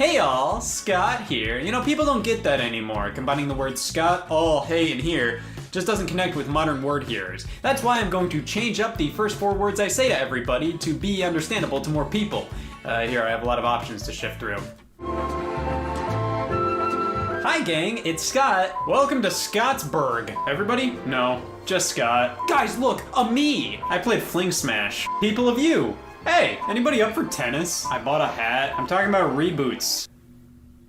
Hey all, Scott here. You know, people don't get that anymore. Combining the words Scott, all, hey, and here just doesn't connect with modern word hearers. That's why I'm going to change up the first 4 words I say to everybody to be understandable to more people. Here, I have a lot of options to shift through. Hi gang, it's Scott. Welcome to Scottsburg. Everybody? No, just Scott. Guys, look, a me! I played Fling Smash. People of you. Hey, anybody up for tennis? I bought a hat. I'm talking about Reboots.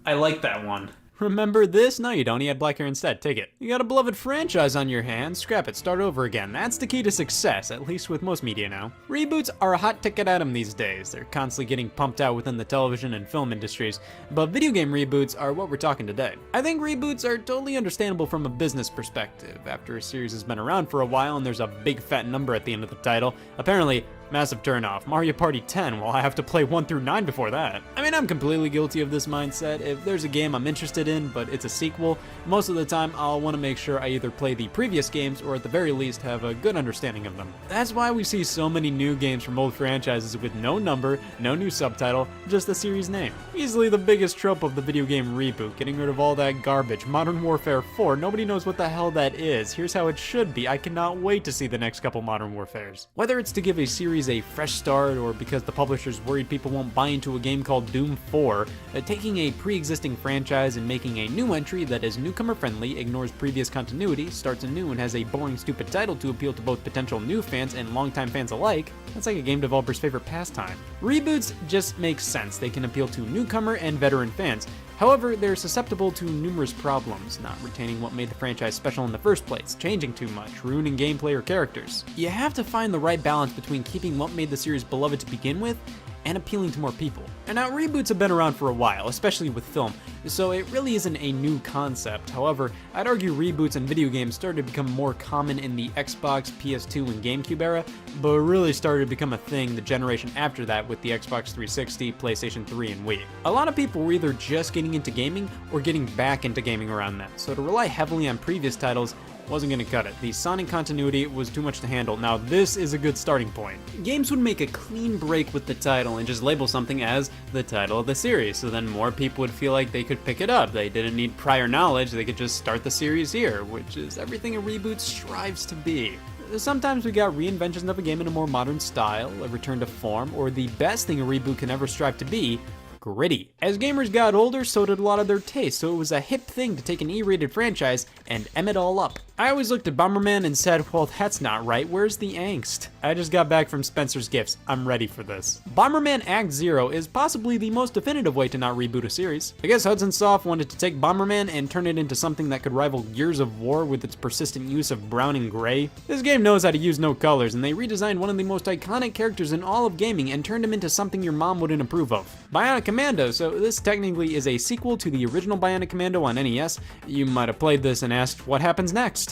I like that one. Remember this? No, you don't. You had black hair instead. Take it. You got a beloved franchise on your hands. Scrap it. Start over again. That's the key to success, at least with most media now. Reboots are a hot ticket item these days. They're constantly getting pumped out within the television and film industries, but video game reboots are what we're talking today. I think reboots are totally understandable from a business perspective. After a series has been around for a while and there's a big fat number at the end of the title, apparently, massive turnoff. Mario Party 10, well, I have to play 1 through 9 before that. I mean, I'm completely guilty of this mindset. If there's a game I'm interested in, but it's a sequel, most of the time I'll want to make sure I either play the previous games or at the very least have a good understanding of them. That's why we see so many new games from old franchises with no number, no new subtitle, just the series name. Easily the biggest trope of the video game reboot, getting rid of all that garbage. Modern Warfare 4, nobody knows what the hell that is. Here's how it should be. I cannot wait to see the next couple Modern Warfares. Whether it's to give a series a fresh start or because the publisher's worried people won't buy into a game called Doom 4, taking a pre-existing franchise and making a new entry that is newcomer friendly, ignores previous continuity, starts anew and has a boring stupid title to appeal to both potential new fans and longtime fans alike, that's like a game developer's favorite pastime. Reboots just make sense. They can appeal to newcomer and veteran fans. However, they're susceptible to numerous problems, not retaining what made the franchise special in the first place, changing too much, ruining gameplay or characters. You have to find the right balance between keeping what made the series beloved to begin with and appealing to more people. And now reboots have been around for a while, especially with film, so it really isn't a new concept. However, I'd argue reboots in video games started to become more common in the Xbox, PS2, and GameCube era, but really started to become a thing the generation after that with the Xbox 360, PlayStation 3, and Wii. A lot of people were either just getting into gaming or getting back into gaming around then, so to rely heavily on previous titles wasn't gonna cut it. The Sonic continuity was too much to handle. Now this is a good starting point. Games would make a clean break with the title and just label something as the title of the series, so then more people would feel like they could pick it up. They didn't need prior knowledge, they could just start the series here, which is everything a reboot strives to be. Sometimes we got reinventions of a game in a more modern style, a return to form, or the best thing a reboot can ever strive to be, gritty. As gamers got older, so did a lot of their tastes, so it was a hip thing to take an E-rated franchise and M it all up. I always looked at Bomberman and said, well, that's not right, where's the angst? I just got back from Spencer's Gifts, I'm ready for this. Bomberman Act Zero is possibly the most definitive way to not reboot a series. I guess Hudson Soft wanted to take Bomberman and turn it into something that could rival Gears of War with its persistent use of brown and gray. This game knows how to use no colors, and they redesigned one of the most iconic characters in all of gaming and turned him into something your mom wouldn't approve of. Bionic Commando, so this technically is a sequel to the original Bionic Commando on NES. You might have played this and asked, what happens next?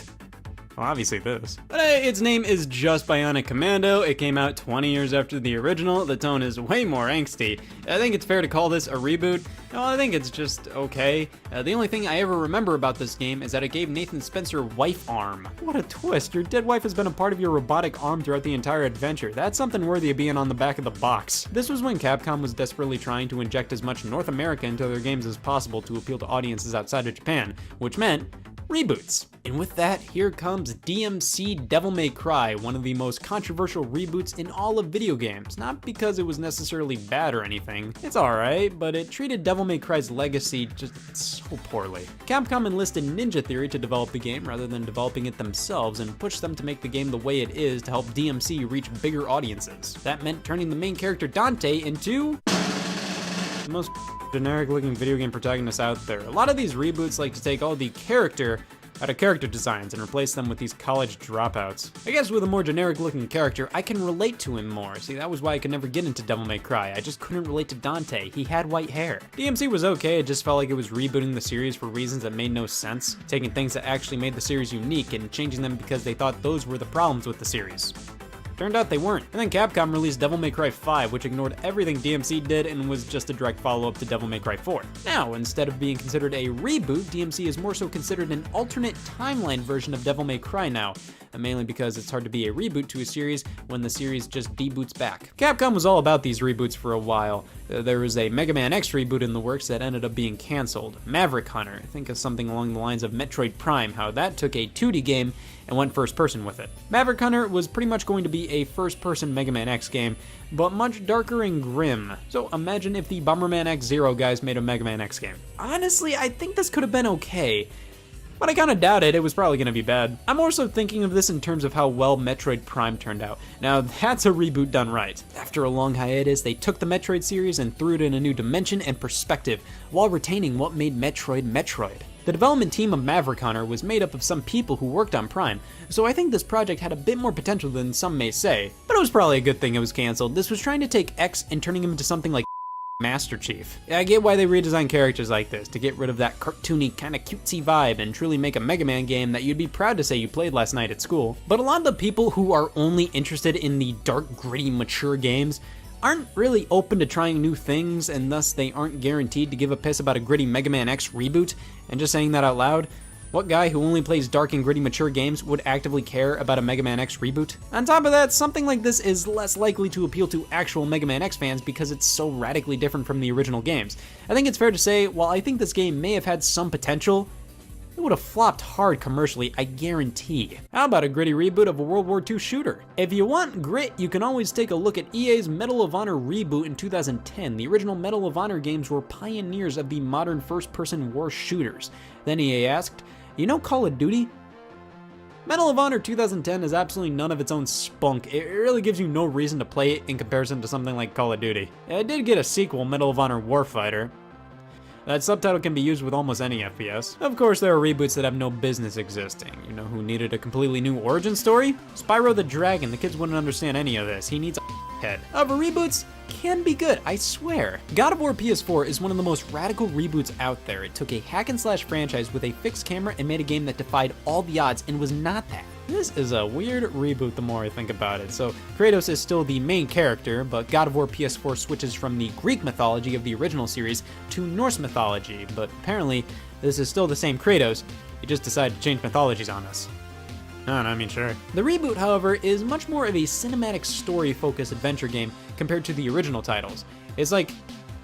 Well, obviously this. But its name is just Bionic Commando. It came out 20 years after the original. The tone is way more angsty. I think it's fair to call this a reboot. No, I think it's just okay. The only thing I ever remember about this game is that it gave Nathan Spencer wife arm. What a twist. Your dead wife has been a part of your robotic arm throughout the entire adventure. That's something worthy of being on the back of the box. This was when Capcom was desperately trying to inject as much North America into their games as possible to appeal to audiences outside of Japan, which meant reboots. And with that, here comes DMC Devil May Cry, one of the most controversial reboots in all of video games. Not because it was necessarily bad or anything, it's alright, but it treated Devil May Cry's legacy just so poorly. Capcom enlisted Ninja Theory to develop the game rather than developing it themselves and pushed them to make the game the way it is to help DMC reach bigger audiences. That meant turning the main character Dante into the most generic looking video game protagonist out there. A lot of these reboots like to take all the character out of character designs and replace them with these college dropouts. I guess with a more generic looking character, I can relate to him more. See, that was why I could never get into Devil May Cry. I just couldn't relate to Dante. He had white hair. DMC was okay, it just felt like it was rebooting the series for reasons that made no sense, taking things that actually made the series unique and changing them because they thought those were the problems with the series. Turned out they weren't. And then Capcom released Devil May Cry 5, which ignored everything DMC did and was just a direct follow-up to Devil May Cry 4. Now, instead of being considered a reboot, DMC is more so considered an alternate timeline version of Devil May Cry now, mainly because it's hard to be a reboot to a series when the series just deboots back. Capcom was all about these reboots for a while. There was a Mega Man X reboot in the works that ended up being cancelled. Maverick Hunter, think of something along the lines of Metroid Prime, how that took a 2D game and went first person with it. Maverick Hunter was pretty much going to be a first person Mega Man X game, but much darker and grim. So imagine if the Bomberman X-Zero guys made a Mega Man X game. Honestly, I think this could have been okay, but I kinda doubt it. It was probably gonna be bad. I'm also thinking of this in terms of how well Metroid Prime turned out. Now, that's a reboot done right. After a long hiatus, they took the Metroid series and threw it in a new dimension and perspective, while retaining what made Metroid Metroid. The development team of Maverick Hunter was made up of some people who worked on Prime, so I think this project had a bit more potential than some may say. But it was probably a good thing it was cancelled. This was trying to take X and turning him into something like Master Chief. I get why they redesign characters like this, to get rid of that cartoony, kinda cutesy vibe and truly make a Mega Man game that you'd be proud to say you played last night at school. But a lot of the people who are only interested in the dark, gritty, mature games aren't really open to trying new things, and thus they aren't guaranteed to give a piss about a gritty Mega Man X reboot. And just saying that out loud, what guy who only plays dark and gritty mature games would actively care about a Mega Man X reboot? On top of that, something like this is less likely to appeal to actual Mega Man X fans because it's so radically different from the original games. I think it's fair to say, while I think this game may have had some potential, it would have flopped hard commercially, I guarantee. How about a gritty reboot of a World War II shooter? If you want grit, you can always take a look at EA's Medal of Honor reboot in 2010. The original Medal of Honor games were pioneers of the modern first-person war shooters. Then EA asked, you know Call of Duty? Medal of Honor 2010 has absolutely none of its own spunk. It really gives you no reason to play it in comparison to something like Call of Duty. It did get a sequel, Medal of Honor Warfighter. That subtitle can be used with almost any FPS. Of course, there are reboots that have no business existing. You know who needed a completely new origin story? Spyro the Dragon. The kids wouldn't understand any of this. He needs a head. However, reboots can be good, I swear. God of War PS4 is one of the most radical reboots out there. It took a hack and slash franchise with a fixed camera and made a game that defied all the odds and was not that. This is a weird reboot the more I think about it. So Kratos is still the main character, but God of War PS4 switches from the Greek mythology of the original series to Norse mythology, but apparently this is still the same Kratos. He just decided to change mythologies on us. I mean, sure. The reboot, however, is much more of a cinematic story-focused adventure game compared to the original titles. It's like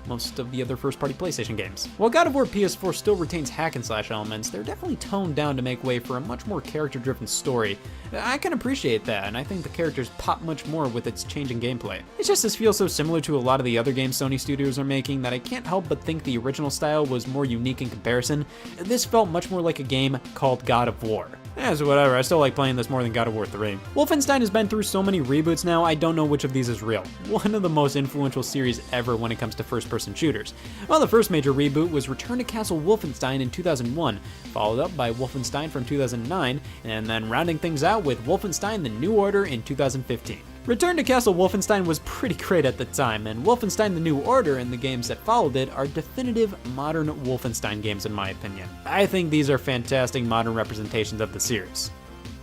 most of the other first-party PlayStation games. While God of War PS4 still retains hack-and-slash elements, they're definitely toned down to make way for a much more character-driven story. I can appreciate that, and I think the characters pop much more with its changing gameplay. It's just this feels so similar to a lot of the other games Sony Studios are making that I can't help but think the original style was more unique in comparison. This felt much more like a game called God of War. So whatever, I still like playing this more than God of War 3. Wolfenstein has been through so many reboots now, I don't know which of these is real. One of the most influential series ever when it comes to first-person shooters. Well, the first major reboot was Return to Castle Wolfenstein in 2001, followed up by Wolfenstein from 2009, and then rounding things out with Wolfenstein The New Order in 2015. Return to Castle Wolfenstein was pretty great at the time, and Wolfenstein The New Order and the games that followed it are definitive modern Wolfenstein games in my opinion. I think these are fantastic modern representations of the series.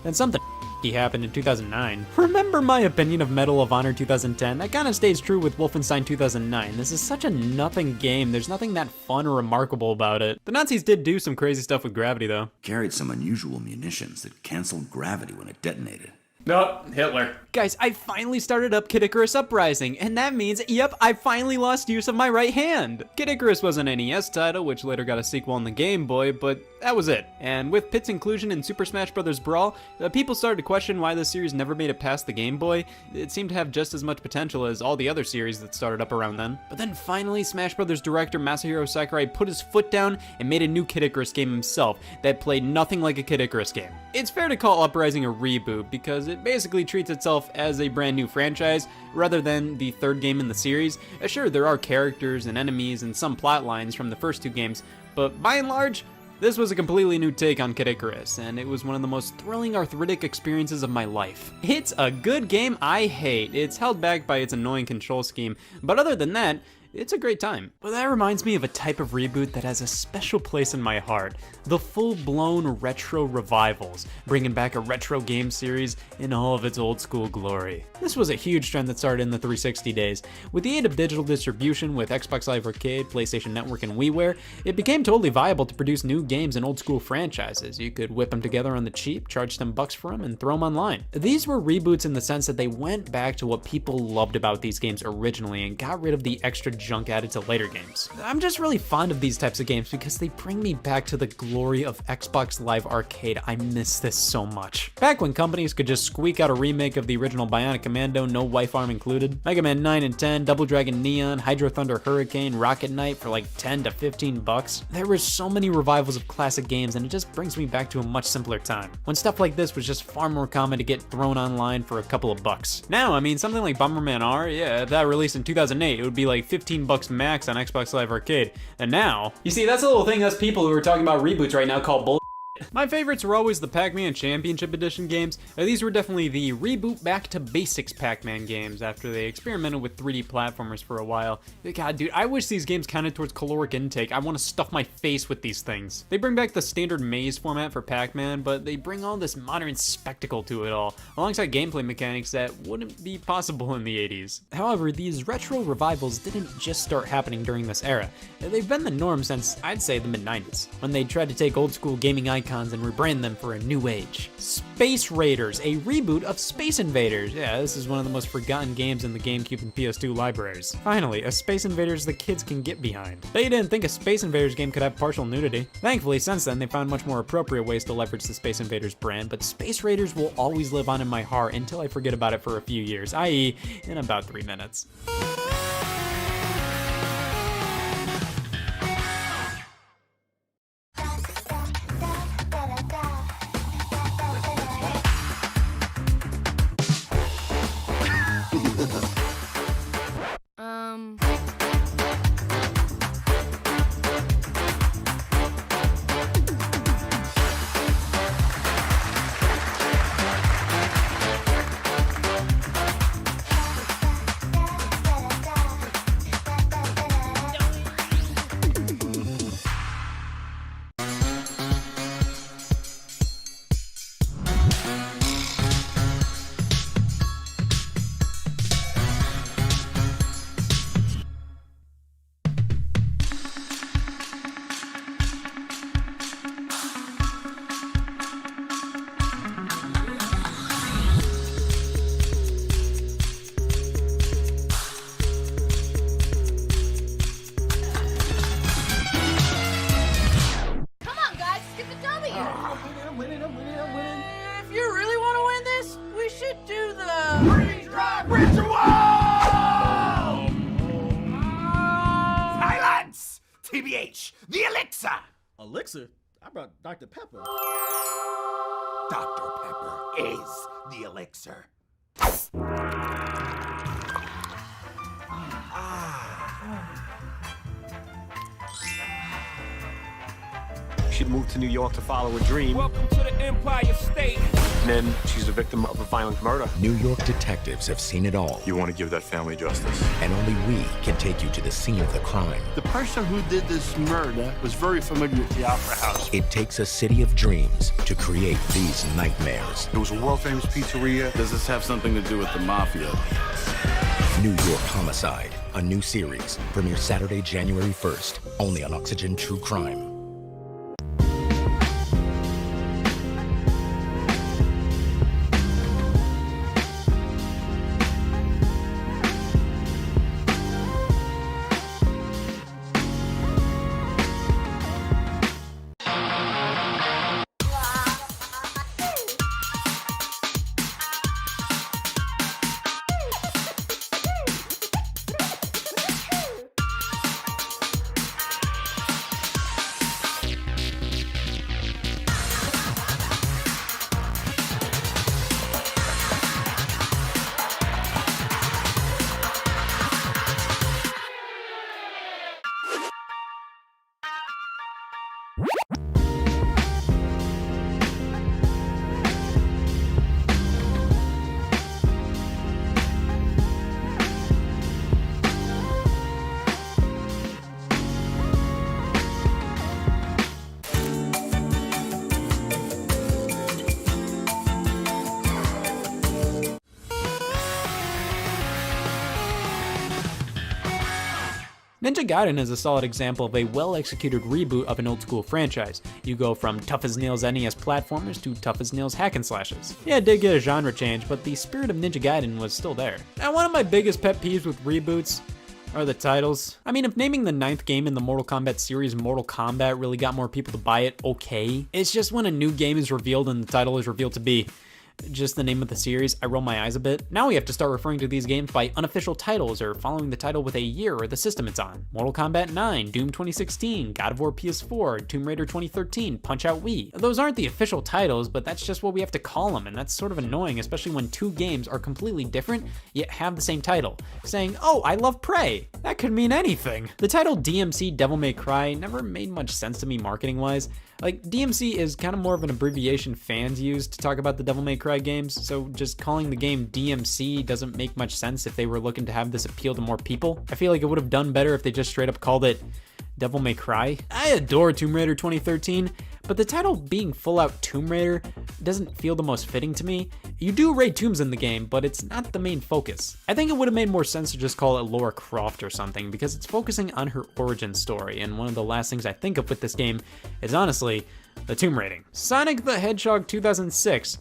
And something happened in 2009. Remember my opinion of Medal of Honor 2010? That kinda stays true with Wolfenstein 2009. This is such a nothing game. There's nothing that fun or remarkable about it. The Nazis did do some crazy stuff with gravity though. Carried some unusual munitions that canceled gravity when it detonated. Nope, Hitler. Guys, I finally started up Kid Icarus Uprising, and that means, yep, I finally lost use of my right hand. Kid Icarus was an NES title, which later got a sequel on the Game Boy, but that was it. And with Pit's inclusion in Super Smash Bros. Brawl, people started to question why this series never made it past the Game Boy. It seemed to have just as much potential as all the other series that started up around then. But then finally, Smash Bros. Director Masahiro Sakurai put his foot down and made a new Kid Icarus game himself that played nothing like a Kid Icarus game. It's fair to call Uprising a reboot because it basically treats itself as a brand new franchise rather than the third game in the series. Sure, there are characters and enemies and some plot lines from the first two games, but by and large, this was a completely new take on Kid Icarus, and it was one of the most thrilling arthritic experiences of my life. It's a good game I hate. It's held back by its annoying control scheme, but other than that, it's a great time. But that reminds me of a type of reboot that has a special place in my heart. The full-blown retro revivals, bringing back a retro game series in all of its old school glory. This was a huge trend that started in the 360 days. With the aid of digital distribution with Xbox Live Arcade, PlayStation Network, and WiiWare, it became totally viable to produce new games and old school franchises. You could whip them together on the cheap, charge them bucks for them, and throw them online. These were reboots in the sense that they went back to what people loved about these games originally and got rid of the extra junk added to later games. I'm just really fond of these types of games because they bring me back to the glory of Xbox Live Arcade. I miss this so much. Back when companies could just squeak out a remake of the original Bionic Commando, no wife arm included, Mega Man 9 and 10, Double Dragon Neon, Hydro Thunder Hurricane, Rocket Knight for like 10 to 15 bucks. There were so many revivals of classic games and it just brings me back to a much simpler time, when stuff like this was just far more common to get thrown online for a couple of bucks. Now, I mean, something like Bomberman R, yeah, if that released in 2008, it would be like 15 bucks max on Xbox Live Arcade. And now, you see, that's a little thing us people who are talking about reboots right now call bull. My favorites were always the Pac-Man Championship Edition games. These were definitely the reboot back to basics Pac-Man games after they experimented with 3D platformers for a while. God, dude, I wish these games counted towards caloric intake. I want to stuff my face with these things. They bring back the standard maze format for Pac-Man, but they bring all this modern spectacle to it all, alongside gameplay mechanics that wouldn't be possible in the 80s. However, these retro revivals didn't just start happening during this era. They've been the norm since, I'd say, the mid-90s, when they tried to take old school gaming icons and rebrand them for a new age. Space Raiders, a reboot of Space Invaders. Yeah, this is one of the most forgotten games in the GameCube and PS2 libraries. Finally, a Space Invaders the kids can get behind. They didn't think a Space Invaders game could have partial nudity. Thankfully, since then, they found much more appropriate ways to leverage the Space Invaders brand, but Space Raiders will always live on in my heart until I forget about it for a few years, i.e. in about 3 minutes. TBH, the elixir! Elixir? I brought Dr. Pepper. Dr. Pepper is the elixir. She moved to New York to follow a dream. Welcome to the Empire State. And then she's a victim of a violent murder. New York detectives have seen it all, You want to give that family justice. and only we can take you to the scene of the crime. The person who did this murder was very familiar with the Opera House. It takes a city of dreams to create these nightmares. It was a world-famous pizzeria. Does this have something to do with the mafia? New York Homicide, a new series, premieres Saturday, January 1st, only on Oxygen True Crime. Ninja Gaiden is a solid example of a well-executed reboot of an old-school franchise. You go from tough-as-nails NES platformers to tough-as-nails hack-and-slashes. Yeah, it did get a genre change, but the spirit of Ninja Gaiden was still there. Now, one of my biggest pet peeves with reboots are the titles. I mean, if naming the 9th game in the Mortal Kombat series Mortal Kombat really got more people to buy it, okay. It's just when a new game is revealed and the title is revealed to be just the name of the series, I roll my eyes a bit. Now we have to start referring to these games by unofficial titles or following the title with a year or the system it's on. Mortal Kombat 9, Doom 2016, God of War PS4, Tomb Raider 2013, Punch-Out Wii. Those aren't the official titles, but that's just what we have to call them, and that's sort of annoying, especially when two games are completely different, yet have the same title. Saying, oh, I love Prey. That could mean anything. The title DMC Devil May Cry never made much sense to me marketing-wise. Like, DMC is kind of more of an abbreviation fans use to talk about the Devil May Cry games, so just calling the game DMC doesn't make much sense if they were looking to have this appeal to more people. I feel like it would have done better if they just straight up called it Devil May Cry. I adore Tomb Raider 2013, but the title being full out Tomb Raider doesn't feel the most fitting to me. You do raid tombs in the game, but it's not the main focus. I think it would have made more sense to just call it Lara Croft or something, because it's focusing on her origin story, and one of the last things I think of with this game is honestly the tomb raiding. Sonic the Hedgehog 2006.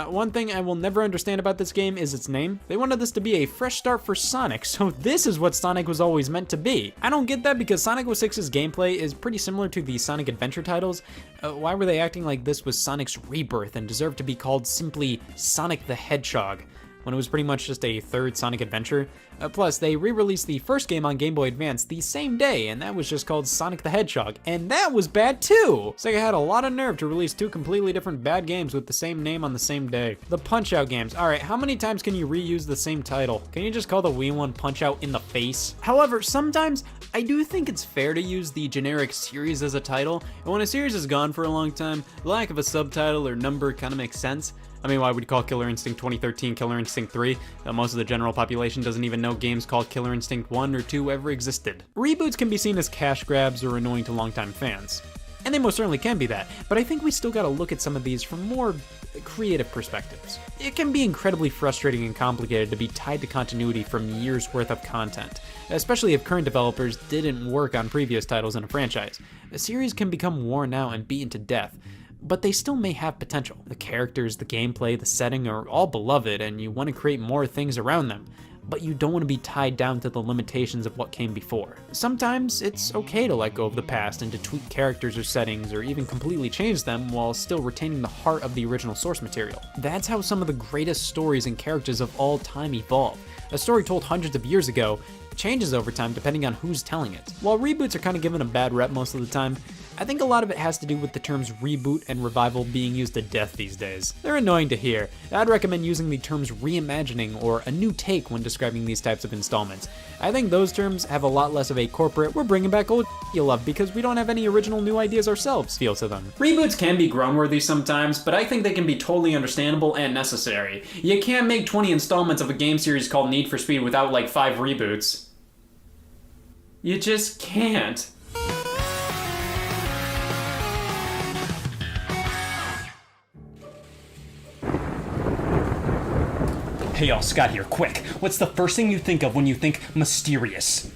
One thing I will never understand about this game is its name. They wanted this to be a fresh start for Sonic, so this is what Sonic was always meant to be. I don't get that because Sonic 06's gameplay is pretty similar to the Sonic Adventure titles. Why were they acting like this was Sonic's rebirth and deserved to be called simply Sonic the Hedgehog, when it was pretty much just a third Sonic Adventure? Plus, they re-released the first game on Game Boy Advance the same day, and that was just called Sonic the Hedgehog, and that was bad too! Sega had a lot of nerve to release two completely different bad games with the same name on the same day. The Punch-Out games. Alright, how many times can you reuse the same title? Can you just call the Wii one Punch-Out in the Face? However, sometimes I do think it's fair to use the generic series as a title, and when a series is gone for a long time, the lack of a subtitle or number kind of makes sense. I mean, why would you call Killer Instinct 2013 Killer Instinct 3? Most of the general population doesn't even know games called Killer Instinct 1 or 2 ever existed. Reboots can be seen as cash grabs or annoying to longtime fans. And they most certainly can be that, but I think we still gotta look at some of these from more creative perspectives. It can be incredibly frustrating and complicated to be tied to continuity from years worth of content, especially if current developers didn't work on previous titles in a franchise. A series can become worn out and beaten to death, but they still may have potential. The characters, the gameplay, the setting are all beloved, and you want to create more things around them, but you don't want to be tied down to the limitations of what came before. Sometimes it's okay to let go of the past and to tweak characters or settings or even completely change them while still retaining the heart of the original source material. That's how some of the greatest stories and characters of all time evolve. A story told hundreds of years ago changes over time depending on who's telling it. While reboots are kind of given a bad rep most of the time, I think a lot of it has to do with the terms reboot and revival being used to death these days. They're annoying to hear. I'd recommend using the terms reimagining or a new take when describing these types of installments. I think those terms have a lot less of a corporate, we're bringing back old you love because we don't have any original new ideas ourselves feel to them. Reboots can be groan-worthy sometimes, but I think they can be totally understandable and necessary. You can't make 20 installments of a game series called Need for Speed without like 5 reboots. You just can't. Hey y'all, Scott here, quick. What's the first thing you think of when you think mysterious?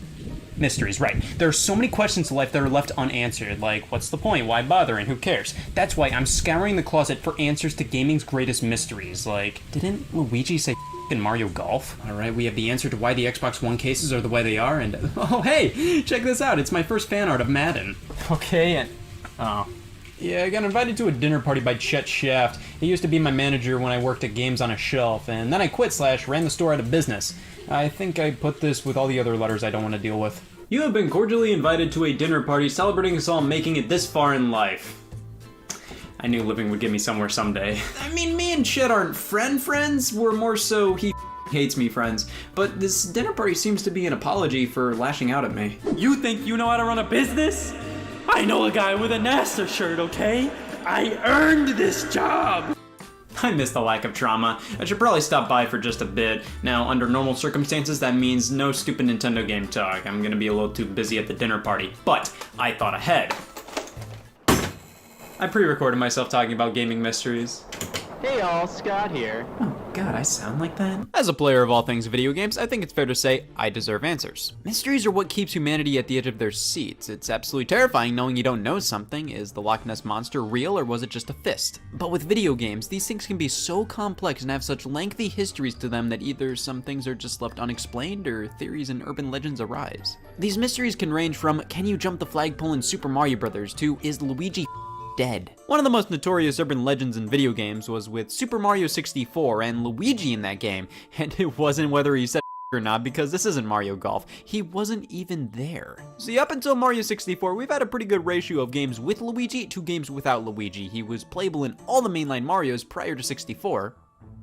Mysteries, right. There are so many questions in life that are left unanswered, like what's the point, why bother, and who cares? That's why I'm scouring the closet for answers to gaming's greatest mysteries, like, didn't Luigi say in Mario Golf? Alright, we have the answer to why the Xbox One cases are the way they are, and oh hey, check this out, it's my first fan art of Madden. Okay, and yeah, I got invited to a dinner party by Chet Shaft. He used to be my manager when I worked at Games on a Shelf, and then I quit / ran the store out of business. I think I put this with all the other letters I don't want to deal with. You have been cordially invited to a dinner party celebrating us all making it this far in life. I knew living would get me somewhere someday. I mean, me and Chet aren't friends, we're more so he hates me friends. But this dinner party seems to be an apology for lashing out at me. You think you know how to run a business? I know a guy with a NASA shirt, okay? I earned this job! I miss the lack of trauma. I should probably stop by for just a bit. Now, under normal circumstances, that means no stupid Nintendo game talk. I'm gonna be a little too busy at the dinner party. But I thought ahead. I pre-recorded myself talking about gaming mysteries. Hey all, Scott here. Oh god, I sound like that? As a player of all things video games, I think it's fair to say I deserve answers. Mysteries are what keeps humanity at the edge of their seats. It's absolutely terrifying knowing you don't know something. Is the Loch Ness Monster real or was it just a fist? But with video games, these things can be so complex and have such lengthy histories to them that either some things are just left unexplained or theories and urban legends arise. These mysteries can range from, can you jump the flagpole in Super Mario Bros. To, is Luigi dead? One of the most notorious urban legends in video games was with Super Mario 64 and Luigi in that game, and it wasn't whether he said or not, because this isn't Mario Golf. He wasn't even there. See, up until Mario 64, we've had a pretty good ratio of games with Luigi to games without Luigi. He was playable in all the mainline Marios prior to 64,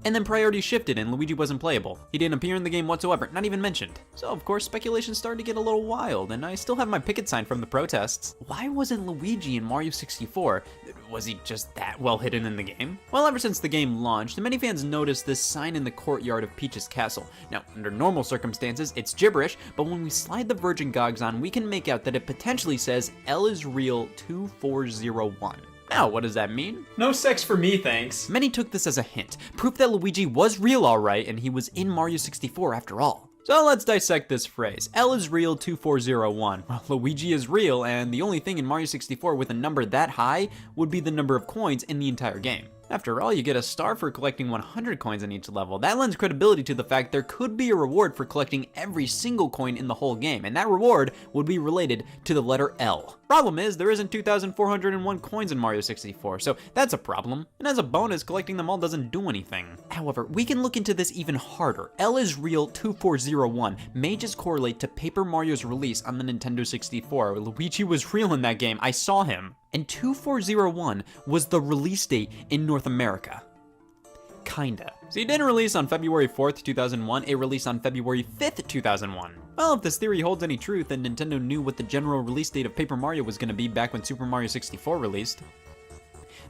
and then priority shifted and Luigi wasn't playable. He didn't appear in the game whatsoever, not even mentioned. So of course speculation started to get a little wild, and I still have my picket sign from the protests. Why wasn't Luigi in Mario 64? Was he just that well hidden in the game? Well, ever since the game launched, many fans noticed this sign in the courtyard of Peach's castle. Now, under normal circumstances, it's gibberish, but when we slide the Virgin Gogs on, we can make out that it potentially says L is real 2401. Now, what does that mean? No sex for me, thanks. Many took this as a hint, proof that Luigi was real alright and he was in Mario 64 after all. So let's dissect this phrase. L is real 2401. Well, Luigi is real, and the only thing in Mario 64 with a number that high would be the number of coins in the entire game. After all, you get a star for collecting 100 coins in each level. That lends credibility to the fact there could be a reward for collecting every single coin in the whole game, and that reward would be related to the letter L. Problem is, there isn't 2,401 coins in Mario 64, so that's a problem. And as a bonus, collecting them all doesn't do anything. However, we can look into this even harder. L is real 2401 may just correlate to Paper Mario's release on the Nintendo 64. Luigi was real in that game, I saw him. And 2401 was the release date in North America. Kinda. So he didn't release on February 4th, 2001, it released on February 5th, 2001. Well, if this theory holds any truth, then Nintendo knew what the general release date of Paper Mario was gonna be back when Super Mario 64 released.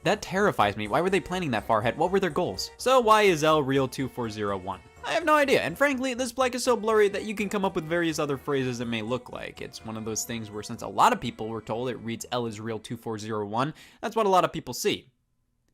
That terrifies me. Why were they planning that far ahead? What were their goals? So why is L real 2401? I have no idea, and frankly, this blank is so blurry that you can come up with various other phrases it may look like. It's one of those things where since a lot of people were told it reads L is real 2401, that's what a lot of people see.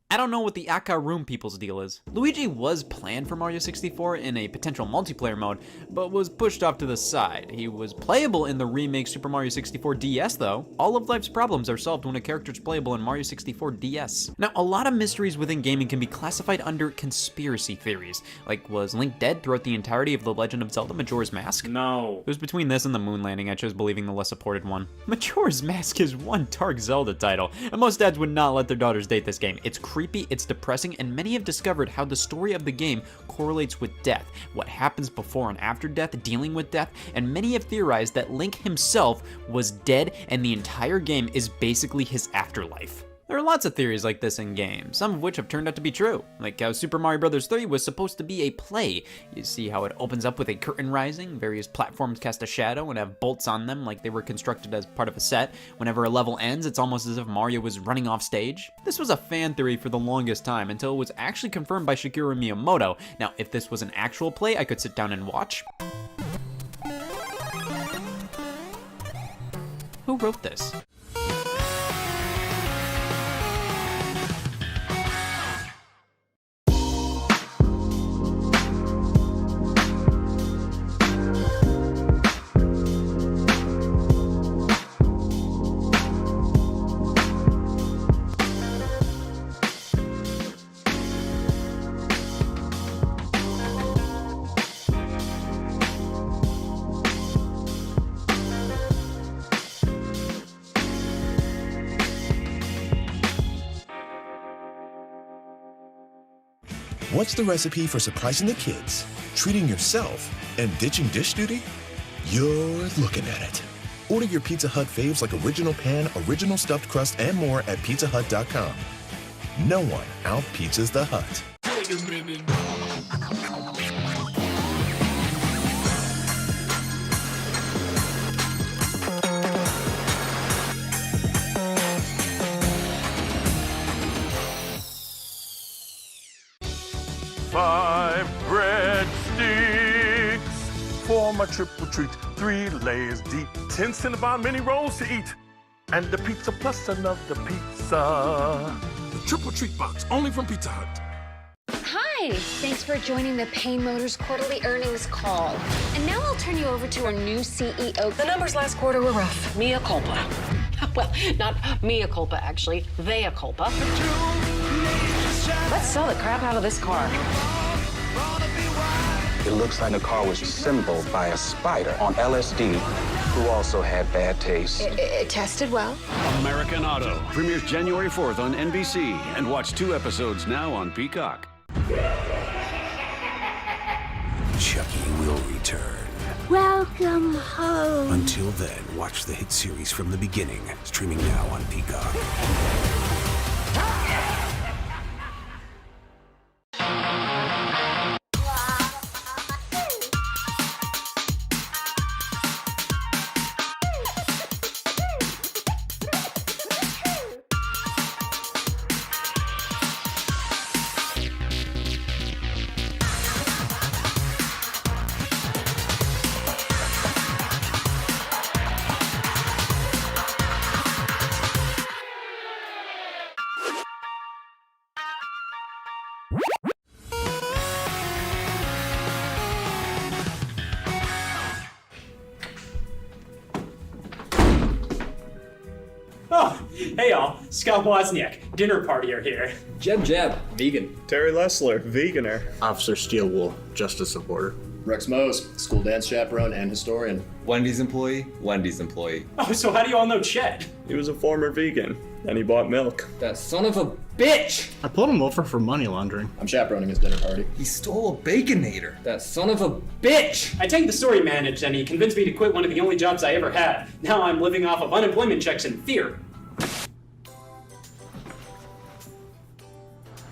I don't know what the Aka Room people's deal is. Luigi was planned for Mario 64 in a potential multiplayer mode, but was pushed off to the side. He was playable in the remake Super Mario 64 DS though. All of life's problems are solved when a character's playable in Mario 64 DS. Now, a lot of mysteries within gaming can be classified under conspiracy theories. Like, was Link dead throughout the entirety of The Legend of Zelda Majora's Mask? No. It was between this and the moon landing. I chose believing the less supported one. Majora's Mask is one dark Zelda title, and most dads would not let their daughters date this game. It's creepy, it's depressing, and many have discovered how the story of the game correlates with death, what happens before and after death, dealing with death, and many have theorized that Link himself was dead and the entire game is basically his afterlife. There are lots of theories like this in games, some of which have turned out to be true, like how Super Mario Bros. 3 was supposed to be a play. You see how it opens up with a curtain rising, various platforms cast a shadow and have bolts on them like they were constructed as part of a set. Whenever a level ends, it's almost as if Mario was running off stage. This was a fan theory for the longest time until it was actually confirmed by Shigeru Miyamoto. Now, if this was an actual play I could sit down and watch. Who wrote this? What's the recipe for surprising the kids, treating yourself, and ditching dish duty? You're looking at it. Order your Pizza Hut faves like original pan, original stuffed crust, and more at pizzahut.com. No one out-pizzas the Hut. Wait a minute. 5 breadsticks for my triple treat. 3 layers deep, 10 Cinnabon mini rolls to eat, and the pizza plus another pizza. The triple treat box, only from Pizza Hut. Hi, thanks for joining the Payne Motors quarterly earnings call. And now I'll turn you over to our new CEO. The numbers last quarter were rough. Mea culpa. Well, not mea culpa, actually. Vea culpa. Let's sell the crap out of this car. It looks like the car was assembled by a spider on LSD who also had bad taste. It tested well. American Auto premieres January 4th on NBC, and watch 2 episodes now on Peacock. Chucky will return. Welcome home. Until then, watch the hit series from the beginning, streaming now on Peacock. Oh, hey y'all, Scott Wozniak, dinner partier here. Jeb, vegan. Terry Lessler, veganer. Officer Steelwool, justice supporter. Rex Mose, school dance chaperone and historian. Wendy's employee. Oh, so how do you all know Chet? He was a former vegan, and he bought milk. That son of a bitch! I pulled him over for money laundering. I'm chaperoning his dinner party. He stole a Baconator. That son of a bitch! I tanked the story managed and he convinced me to quit one of the only jobs I ever had. Now I'm living off of unemployment checks in fear.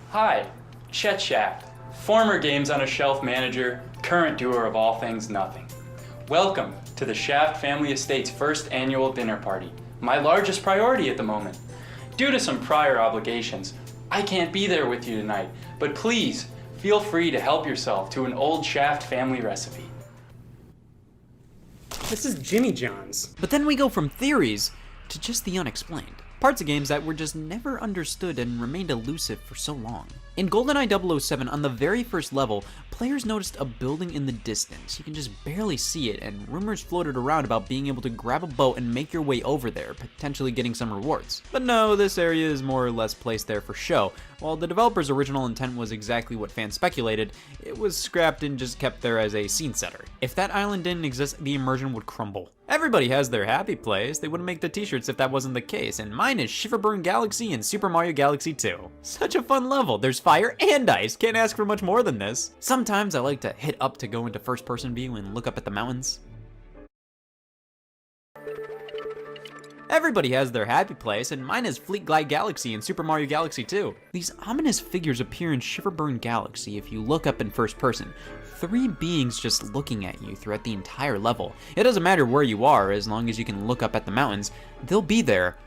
Hi, Chet Shaft, former Games on a Shelf manager, current doer of all things nothing. Welcome to the Shaft Family Estate's first annual dinner party, my largest priority at the moment. Due to some prior obligations, I can't be there with you tonight, but please feel free to help yourself to an old Shaft family recipe. This is Jimmy John's. But then we go from theories to just the unexplained. Parts of games that were just never understood and remained elusive for so long. In GoldenEye 007, on the very first level, players noticed a building in the distance. You can just barely see it, and rumors floated around about being able to grab a boat and make your way over there, potentially getting some rewards. But no, this area is more or less placed there for show. While the developer's original intent was exactly what fans speculated, it was scrapped and just kept there as a scene setter. If that island didn't exist, the immersion would crumble. Everybody has their happy place. They wouldn't make the t-shirts if that wasn't the case, and mine is Shiverburn Galaxy and Super Mario Galaxy 2. Such a fun level. There's fire and ice. Can't ask for much more than this. Sometimes I like to hit up to go into first-person view and look up at the mountains. Everybody has their happy place, and mine is Fleet Glide Galaxy and Super Mario Galaxy 2. These ominous figures appear in Shiverburn Galaxy if you look up in first person. 3 beings just looking at you throughout the entire level. It doesn't matter where you are, as long as you can look up at the mountains, they'll be there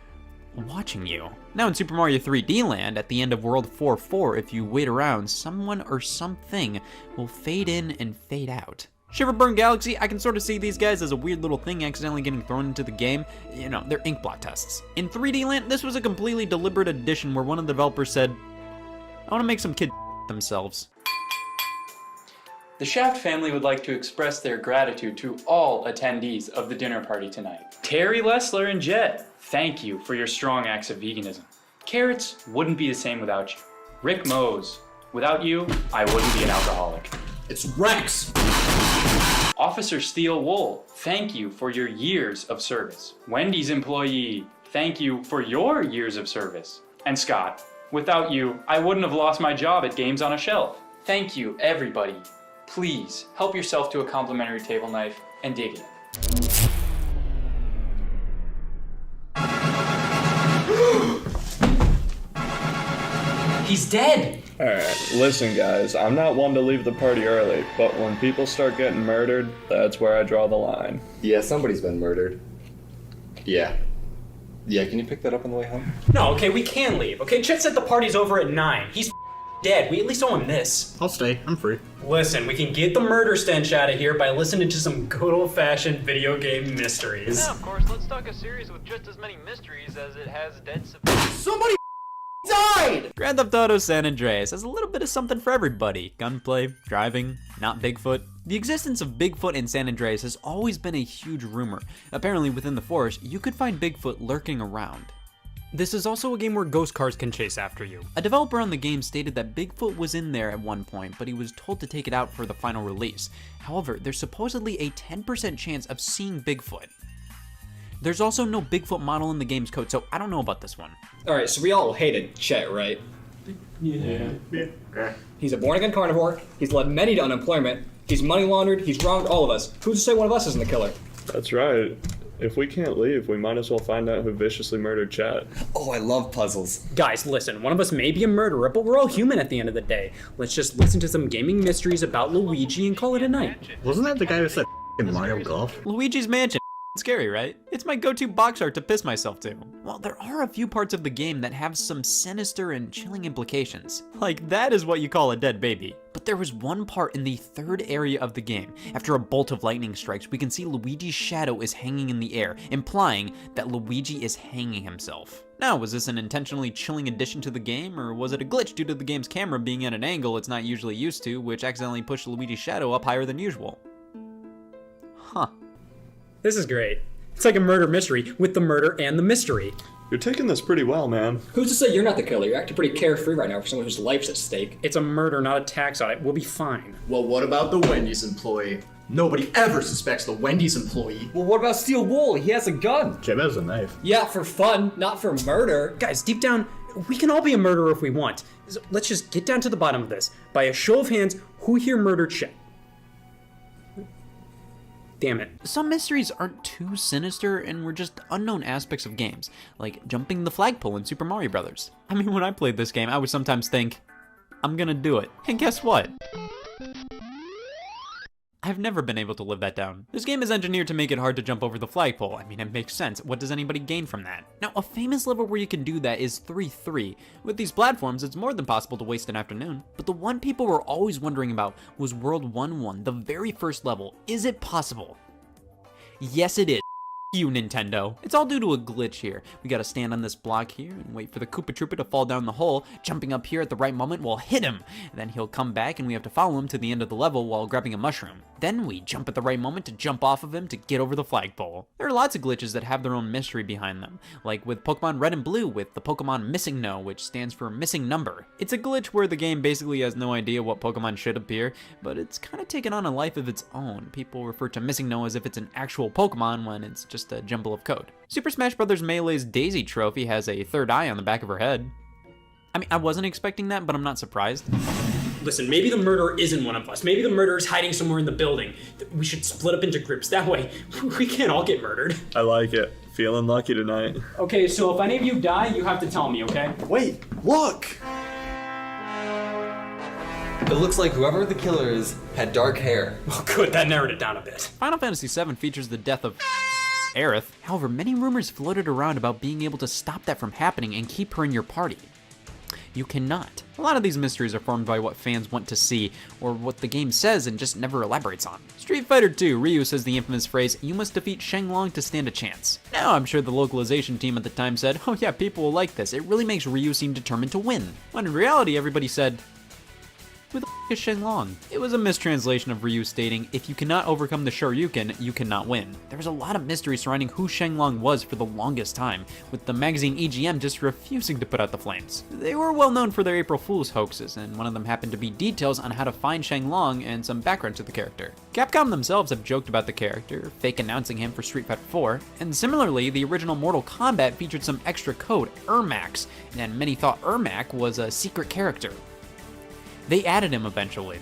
watching you. Now in Super Mario 3D Land, at the end of World 4-4, if you wait around, someone or something will fade in and fade out. Shiverburn Galaxy, I can sort of see these guys as a weird little thing accidentally getting thrown into the game. You know, they're ink blot tests. In 3D Land, this was a completely deliberate addition where one of the developers said, I want to make some kids themselves. The Shaft family would like to express their gratitude to all attendees of the dinner party tonight. Terry Lessler and Jet, thank you for your strong acts of veganism. Carrots wouldn't be the same without you. Rick Mose, without you, I wouldn't be an alcoholic. It's Rex! Officer Steel Wool, thank you for your years of service. Wendy's employee, thank you for your years of service. And Scott, without you, I wouldn't have lost my job at Games on a Shelf. Thank you, everybody. Please help yourself to a complimentary table knife and dig in. He's dead! Alright, listen guys, I'm not one to leave the party early, but when people start getting murdered, that's where I draw the line. Yeah, somebody's been murdered. Yeah, can you pick that up on the way home? No, okay, we can leave. Okay, Chet said the party's over at 9. He's dead. We at least owe him this. I'll stay. I'm free. Listen, we can get the murder stench out of here by listening to some good old-fashioned video game mysteries. Yeah, of course. Let's talk a series with just as many mysteries as it has dead. Somebody died! Grand Theft Auto San Andreas has a little bit of something for everybody. Gunplay, driving, not Bigfoot. The existence of Bigfoot in San Andreas has always been a huge rumor. Apparently within the forest, you could find Bigfoot lurking around. This is also a game where ghost cars can chase after you. A developer on the game stated that Bigfoot was in there at one point, but he was told to take it out for the final release. However, there's supposedly a 10% chance of seeing Bigfoot. There's also no Bigfoot model in the game's code, so I don't know about this one. Alright, so we all hated Chet, right? Yeah. He's a born-again carnivore, he's led many to unemployment, he's money laundered, he's wronged all of us. Who's to say one of us isn't the killer? That's right. If we can't leave, we might as well find out who viciously murdered Chet. Oh, I love puzzles. Guys, listen, one of us may be a murderer, but we're all human at the end of the day. Let's just listen to some gaming mysteries about Luigi and call it a night. Wasn't that the guy who said Mario Golf? Luigi's Mansion. Scary, right? It's my go-to box art to piss myself to. Well, there are a few parts of the game that have some sinister and chilling implications. Like, that is what you call a dead baby. But there was one part in the third area of the game. After a bolt of lightning strikes, we can see Luigi's shadow is hanging in the air, implying that Luigi is hanging himself. Now, was this an intentionally chilling addition to the game, or was it a glitch due to the game's camera being at an angle it's not usually used to, which accidentally pushed Luigi's shadow up higher than usual? Huh. This is great. It's like a murder mystery with the murder and the mystery. You're taking this pretty well, man. Who's to say you're not the killer? You're acting pretty carefree right now for someone whose life's at stake. It's a murder, not a tax audit. We'll be fine. Well, what about the Wendy's employee? Nobody ever suspects the Wendy's employee. Well, what about Steel Wool? He has a gun. Jim has a knife. Yeah, for fun, not for murder. Guys, deep down, we can all be a murderer if we want. So let's just get down to the bottom of this. By a show of hands, who here murdered Chet? Damn it. Some mysteries aren't too sinister and were just unknown aspects of games, like jumping the flagpole in Super Mario Bros. I mean, when I played this game, I would sometimes think, I'm gonna do it. And guess what? I've never been able to live that down. This game is engineered to make it hard to jump over the flagpole. I mean, it makes sense. What does anybody gain from that? Now, a famous level where you can do that is 3-3. With these platforms, it's more than possible to waste an afternoon. But the one people were always wondering about was World 1-1, the very first level. Is it possible? Yes, it is. You, Nintendo. It's all due to a glitch here. We gotta stand on this block here and wait for the Koopa Troopa to fall down the hole. Jumping up here at the right moment will hit him. Then he'll come back and we have to follow him to the end of the level while grabbing a mushroom. Then we jump at the right moment to jump off of him to get over the flagpole. There are lots of glitches that have their own mystery behind them, like with Pokemon Red and Blue with the Pokemon Missing No, which stands for missing number. It's a glitch where the game basically has no idea what Pokemon should appear, but it's kind of taken on a life of its own. People refer to Missing No as if it's an actual Pokemon when it's just a jumble of code. Super Smash Bros. Melee's Daisy trophy has a third eye on the back of her head. I mean, I wasn't expecting that, but I'm not surprised. Listen, maybe the murderer isn't one of us. Maybe the murderer's hiding somewhere in the building. We should split up into groups. That way, we can't all get murdered. I like it. Feeling lucky tonight. Okay, so if any of you die, you have to tell me, okay? Wait, look! It looks like whoever the killer is had dark hair. Oh, good, that narrowed it down a bit. Final Fantasy VII features the death of Aerith. However, many rumors floated around about being able to stop that from happening and keep her in your party. You cannot. A lot of these mysteries are formed by what fans want to see, or what the game says and just never elaborates on. Street Fighter 2, Ryu says the infamous phrase, "You must defeat Shenlong to stand a chance." Now, I'm sure the localization team at the time said, "Oh yeah, people will like this. It really makes Ryu seem determined to win." When in reality, everybody said, "Who the f*** is Shenlong?" It was a mistranslation of Ryu stating, "If you cannot overcome the Shoryuken, you cannot win." There was a lot of mystery surrounding who Shenlong was for the longest time, with the magazine EGM just refusing to put out the flames. They were well known for their April Fool's hoaxes, and one of them happened to be details on how to find Shenlong and some background to the character. Capcom themselves have joked about the character, fake announcing him for Street Fighter 4, and similarly, the original Mortal Kombat featured some extra code, Ermax, and many thought Ermac was a secret character. They added him eventually.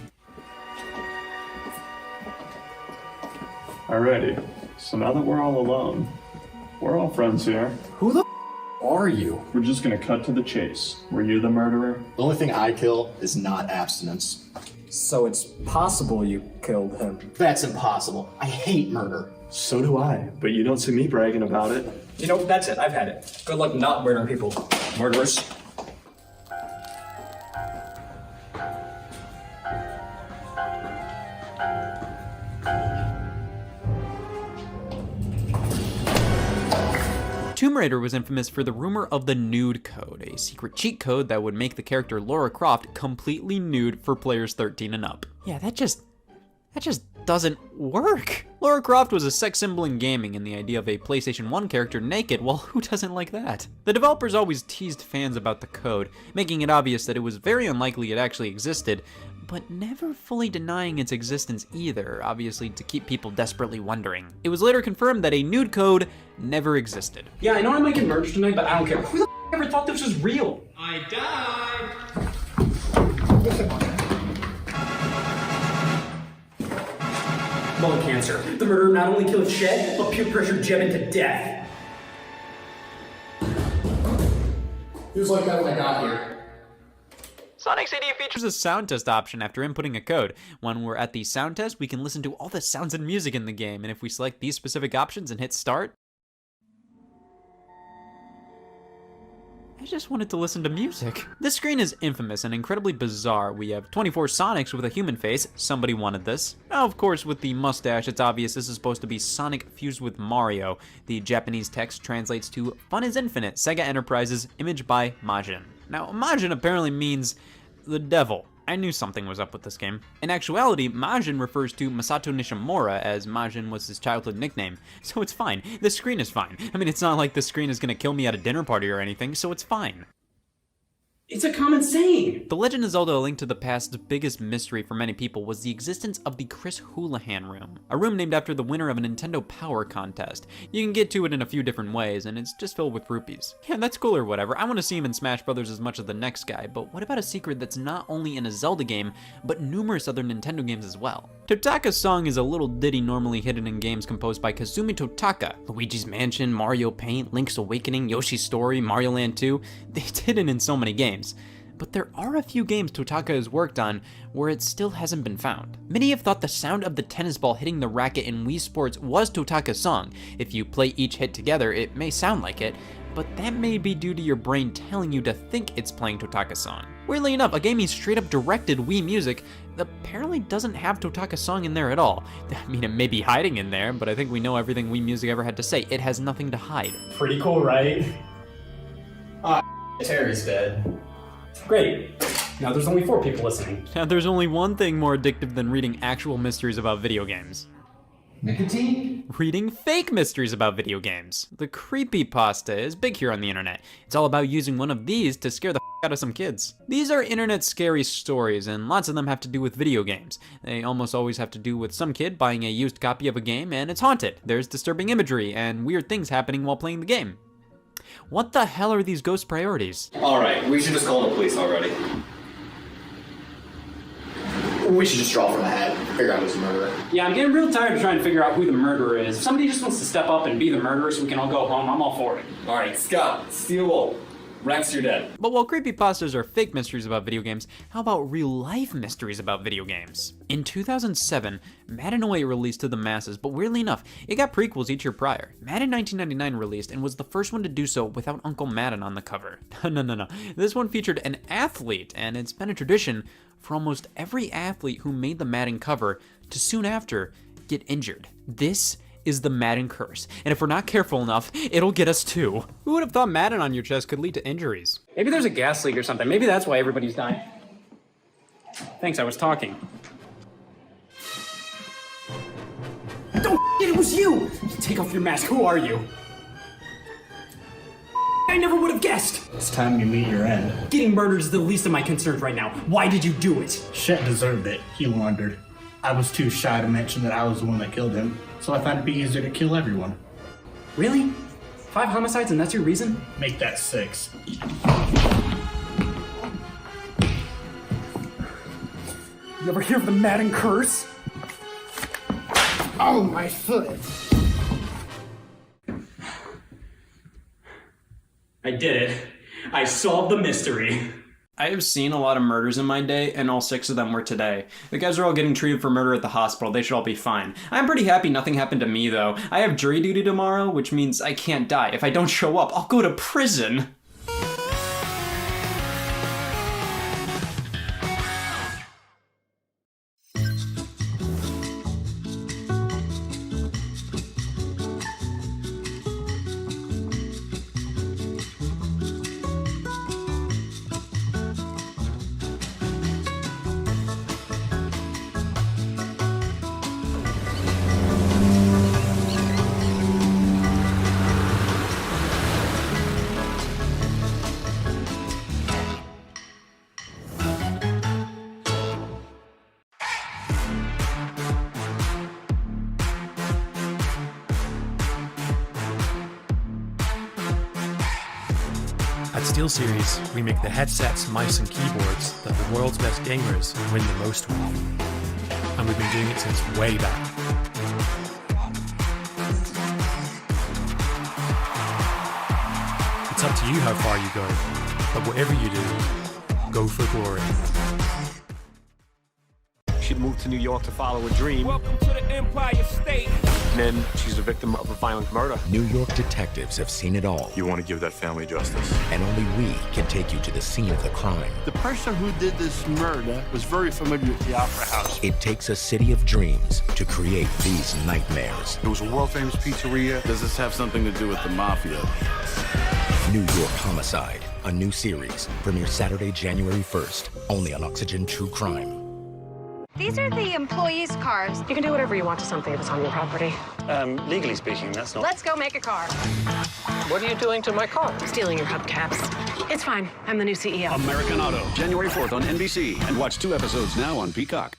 Alrighty, so now that we're all alone, we're all friends here. Who the are you? We're just gonna cut to the chase. Were you the murderer? The only thing I kill is not abstinence. So it's possible you killed him. That's impossible. I hate murder. So do I, but you don't see me bragging about it. You know, that's it. I've had it. Good luck not murdering people. Murderers. Tomb Raider was infamous for the rumor of the nude code, a secret cheat code that would make the character Lara Croft completely nude for players 13 and up. Yeah, that just doesn't work. Lara Croft was a sex symbol in gaming, and the idea of a PlayStation 1 character naked, well, who doesn't like that? The developers always teased fans about the code, making it obvious that it was very unlikely it actually existed, but never fully denying its existence either, obviously to keep people desperately wondering. It was later confirmed that a nude code never existed. Yeah, I know I might get murdered tonight, but I don't care. Who the ever thought this was real? I died. Lung cancer. The murderer not only killed Shed, but peer pressured Jevin to death. He was like that when I got here. Sonic CD features a sound test option after inputting a code. When we're at the sound test, we can listen to all the sounds and music in the game, and if we select these specific options and hit start, I just wanted to listen to music. This screen is infamous and incredibly bizarre. We have 24 Sonics with a human face. Somebody wanted this. Now, of course, with the mustache, it's obvious this is supposed to be Sonic fused with Mario. The Japanese text translates to "Fun is Infinite, Sega Enterprises, image by Majin." Now, Majin apparently means the devil. I knew something was up with this game. In actuality, Majin refers to Masato Nishimura, as Majin was his childhood nickname. So it's fine. The screen is fine. I mean, it's not like the screen is gonna kill me at a dinner party or anything, so it's fine. It's a common saying. The Legend of Zelda: A Link to the Past's biggest mystery for many people was the existence of the Chris Houlihan room, a room named after the winner of a Nintendo Power contest. You can get to it in a few different ways, and it's just filled with rupees. Yeah, that's cool or whatever. I want to see him in Smash Brothers as much as the next guy, but what about a secret that's not only in a Zelda game, but numerous other Nintendo games as well? Totaka's Song is a little ditty normally hidden in games composed by Kazumi Totaka. Luigi's Mansion, Mario Paint, Link's Awakening, Yoshi's Story, Mario Land 2, it's hidden in so many games. But there are a few games Totaka has worked on where it still hasn't been found. Many have thought the sound of the tennis ball hitting the racket in Wii Sports was Totaka's Song. If you play each hit together, it may sound like it, but that may be due to your brain telling you to think it's playing Totaka's Song. Weirdly enough, a game he straight up directed Wii Music apparently doesn't have Totaka's Song in there at all. I mean, it may be hiding in there, but I think we know everything Wii Music ever had to say. It has nothing to hide. Pretty cool, right? Terry's dead. Great. Now there's only 4 people listening. Now there's only one thing more addictive than reading actual mysteries about video games. Nicotine? Reading fake mysteries about video games. The creepypasta is big here on the internet. It's all about using one of these to scare the out of some kids. These are internet scary stories, and lots of them have to do with video games. They almost always have to do with some kid buying a used copy of a game and it's haunted. There's disturbing imagery and weird things happening while playing the game. What the hell are these ghost priorities? Alright, we should just call the police already. We should just draw from a hat, figure out who's the murderer. Yeah, I'm getting real tired of trying to figure out who the murderer is. If somebody just wants to step up and be the murderer so we can all go home, I'm all for it. Alright, Scott, Steel Wolf. Rex, you're dead. But while creepypastas are fake mysteries about video games, how about real-life mysteries about video games? In 2007, Madden 08 released to the masses, but weirdly enough, it got prequels each year prior. Madden 1999 released and was the first one to do so without Uncle Madden on the cover. No. This one featured an athlete, and it's been a tradition for almost every athlete who made the Madden cover to soon after get injured. This is the Madden curse, and if we're not careful enough, it'll get us too. Who would have thought Madden on your chest could lead to injuries? Maybe there's a gas leak or something. Maybe that's why everybody's dying. Thanks, I was talking. Don't it was you! Take off your mask, who are you? I never would have guessed! It's time you meet your end. Getting murdered is the least of my concerns right now. Why did you do it? Shet deserved it, he wondered. I was too shy to mention that I was the one that killed him, so I thought it'd be easier to kill everyone. Really? 5 homicides and that's your reason? Make that 6. You ever hear of the Madden curse? Oh, my foot! I did it. I solved the mystery. I have seen a lot of murders in my day, and all 6 of them were today. The guys are all getting treated for murder at the hospital. They should all be fine. I'm pretty happy nothing happened to me, though. I have jury duty tomorrow, which means I can't die. If I don't show up, I'll go to prison. At SteelSeries, we make the headsets, mice, and keyboards that the world's best gamers win the most with. And we've been doing it since way back. It's up to you how far you go, but whatever you do, go for glory. She'd moved to New York to follow a dream. Welcome to the Empire State. And then she's a victim of a violent murder. New York detectives have seen it all. You want to give that family justice. And only we can take you to the scene of the crime. The person who did this murder was very familiar with the Opera House. It takes a city of dreams to create these nightmares. It was a world-famous pizzeria. Does this have something to do with the Mafia? New York Homicide, a new series, premieres Saturday, January 1st, only on Oxygen True Crime. These are the employees' cars. You can do whatever you want to something if it's on your property. Legally speaking, that's not... Let's go make a car. What are you doing to my car? Stealing your hubcaps. It's fine. I'm the new CEO. American Auto, January 4th on NBC. And watch 2 episodes now on Peacock.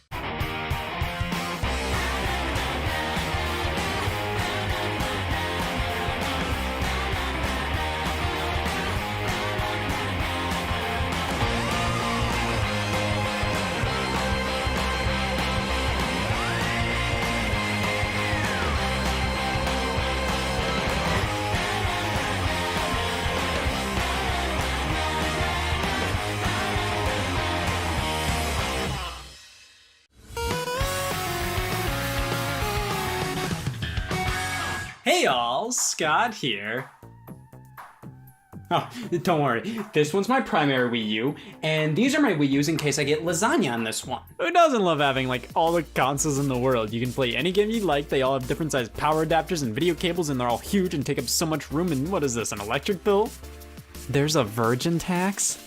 Hey y'all, Scott here. Oh, don't worry, this one's my primary Wii U, and these are my Wii U's in case I get lasagna on this one. Who doesn't love having like all the consoles in the world? You can play any game you like, they all have different sized power adapters and video cables, and they're all huge and take up so much room, and what is this, an electric bill? There's a virgin tax?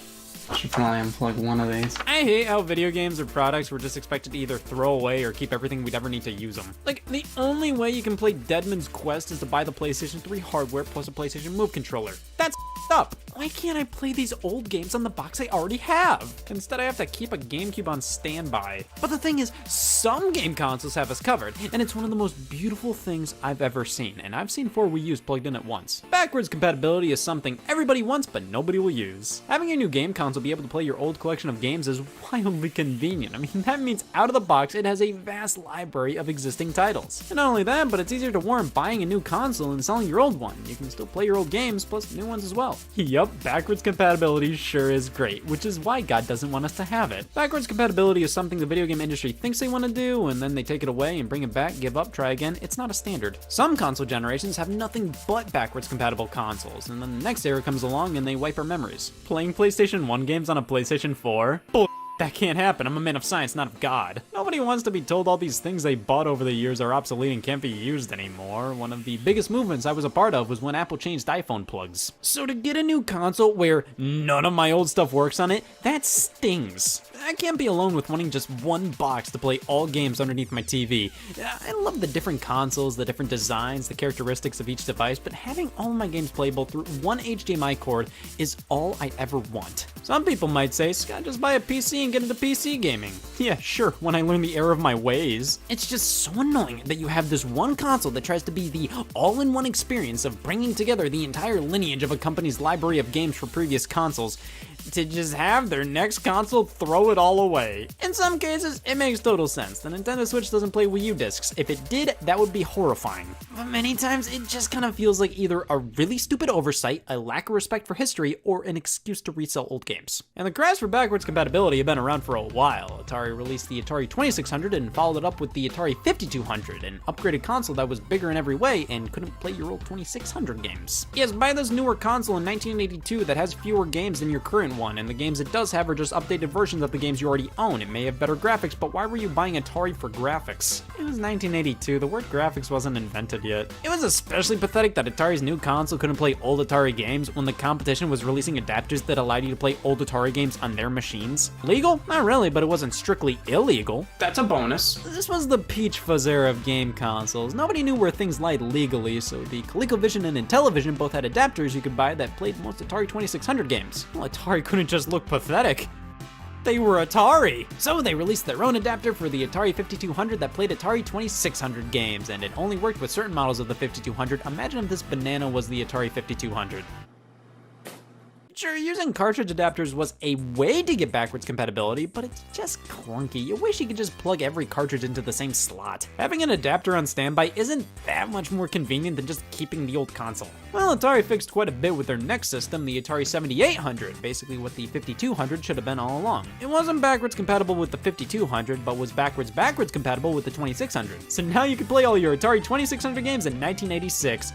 Should probably unplug one of these. I hate how video games or products we're just expected to either throw away or keep everything we'd ever need to use them. Like, the only way you can play Deadman's Quest is to buy the PlayStation 3 hardware plus a PlayStation Move controller. That's up. Why can't I play these old games on the box I already have? Instead, I have to keep a GameCube on standby. But the thing is, some game consoles have us covered, and it's one of the most beautiful things I've ever seen, and I've seen 4 Wii U's plugged in at once. Backwards compatibility is something everybody wants, but nobody will use. Having your new game console be able to play your old collection of games is wildly convenient. I mean, that means out of the box, it has a vast library of existing titles. And not only that, but it's easier to warrant buying a new console and selling your old one. You can still play your old games, plus new ones as well. Yup, backwards compatibility sure is great, which is why God doesn't want us to have it. Backwards compatibility is something the video game industry thinks they want to do, and then they take it away and bring it back, give up, try again. It's not a standard. Some console generations have nothing but backwards compatible consoles, and then the next era comes along and they wipe our memories. Playing PlayStation 1 games on a PlayStation 4? Bull. That can't happen. I'm a man of science, not of God. Nobody wants to be told all these things they bought over the years are obsolete and can't be used anymore. One of the biggest movements I was a part of was when Apple changed iPhone plugs. So to get a new console where none of my old stuff works on it, that stings. I can't be alone with wanting just one box to play all games underneath my TV. I love the different consoles, the different designs, the characteristics of each device, but having all of my games playable through one HDMI cord is all I ever want. Some people might say, Scott, just buy a PC and get into PC gaming. Yeah, sure, when I learn the error of my ways. It's just so annoying that you have this one console that tries to be the all-in-one experience of bringing together the entire lineage of a company's library of games for previous consoles, to just have their next console throw it all away. In some cases, it makes total sense. The Nintendo Switch doesn't play Wii U discs. If it did, that would be horrifying. But many times, it just kind of feels like either a really stupid oversight, a lack of respect for history, or an excuse to resell old games. And the cries for backwards compatibility have been around for a while. Atari released the Atari 2600 and followed it up with the Atari 5200, an upgraded console that was bigger in every way and couldn't play your old 2600 games. Yes, buy this newer console in 1982 that has fewer games than your current one, and the games it does have are just updated versions of the games you already own. It may have better graphics, but why were you buying Atari for graphics? It was 1982, the word graphics wasn't invented yet. It was especially pathetic that Atari's new console couldn't play old Atari games when the competition was releasing adapters that allowed you to play old Atari games on their machines. Legal? Not really, but it wasn't strictly illegal. That's a bonus. This was the peach fuzz era of game consoles. Nobody knew where things lied legally, so the ColecoVision and Intellivision both had adapters you could buy that played most Atari 2600 games. Well, Atari couldn't just look pathetic. They were Atari! So they released their own adapter for the Atari 5200 that played Atari 2600 games, and it only worked with certain models of the 5200. Imagine if this banana was the Atari 5200. Sure, using cartridge adapters was a way to get backwards compatibility, but it's just clunky. You wish you could just plug every cartridge into the same slot. Having an adapter on standby isn't that much more convenient than just keeping the old console. Well, Atari fixed quite a bit with their next system, the Atari 7800, basically what the 5200 should have been all along. It wasn't backwards compatible with the 5200, but was backwards compatible with the 2600. So now you can play all your Atari 2600 games in 1986.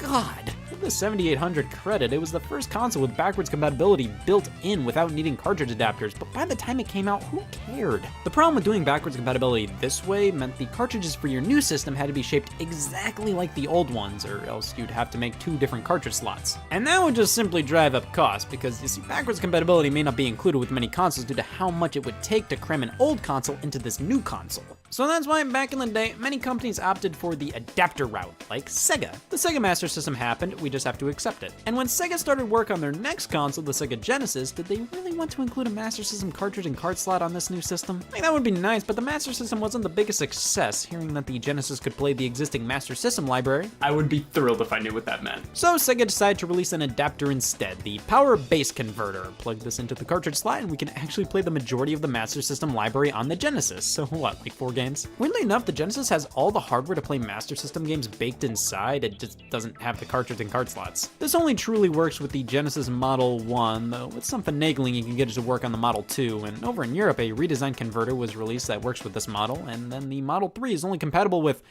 God. The 7800 credit, it was the first console with backwards compatibility built in without needing cartridge adapters, but by the time it came out, who cared? The problem with doing backwards compatibility this way meant the cartridges for your new system had to be shaped exactly like the old ones, or else you'd have to make 2 different cartridge slots. And that would just simply drive up costs, because you see, backwards compatibility may not be included with many consoles due to how much it would take to cram an old console into this new console. So that's why back in the day, many companies opted for the adapter route, like Sega. The Sega Master System happened, we just have to accept it. And when Sega started work on their next console, the Sega Genesis, did they really want to include a Master System cartridge and card slot on this new system? I mean, that would be nice, but the Master System wasn't the biggest success. Hearing that the Genesis could play the existing Master System library, I would be thrilled if I knew what that meant. So Sega decided to release an adapter instead, the Power Base Converter. Plug this into the cartridge slot and we can actually play the majority of the Master System library on the Genesis. So what, like 4 games? Weirdly enough, the Genesis has all the hardware to play Master System games baked inside, it just doesn't have the cartridge and card slots. This only truly works with the Genesis Model 1, though with some finagling you can get it to work on the Model 2, and over in Europe a redesigned converter was released that works with this model, and then the Model 3 is only compatible with,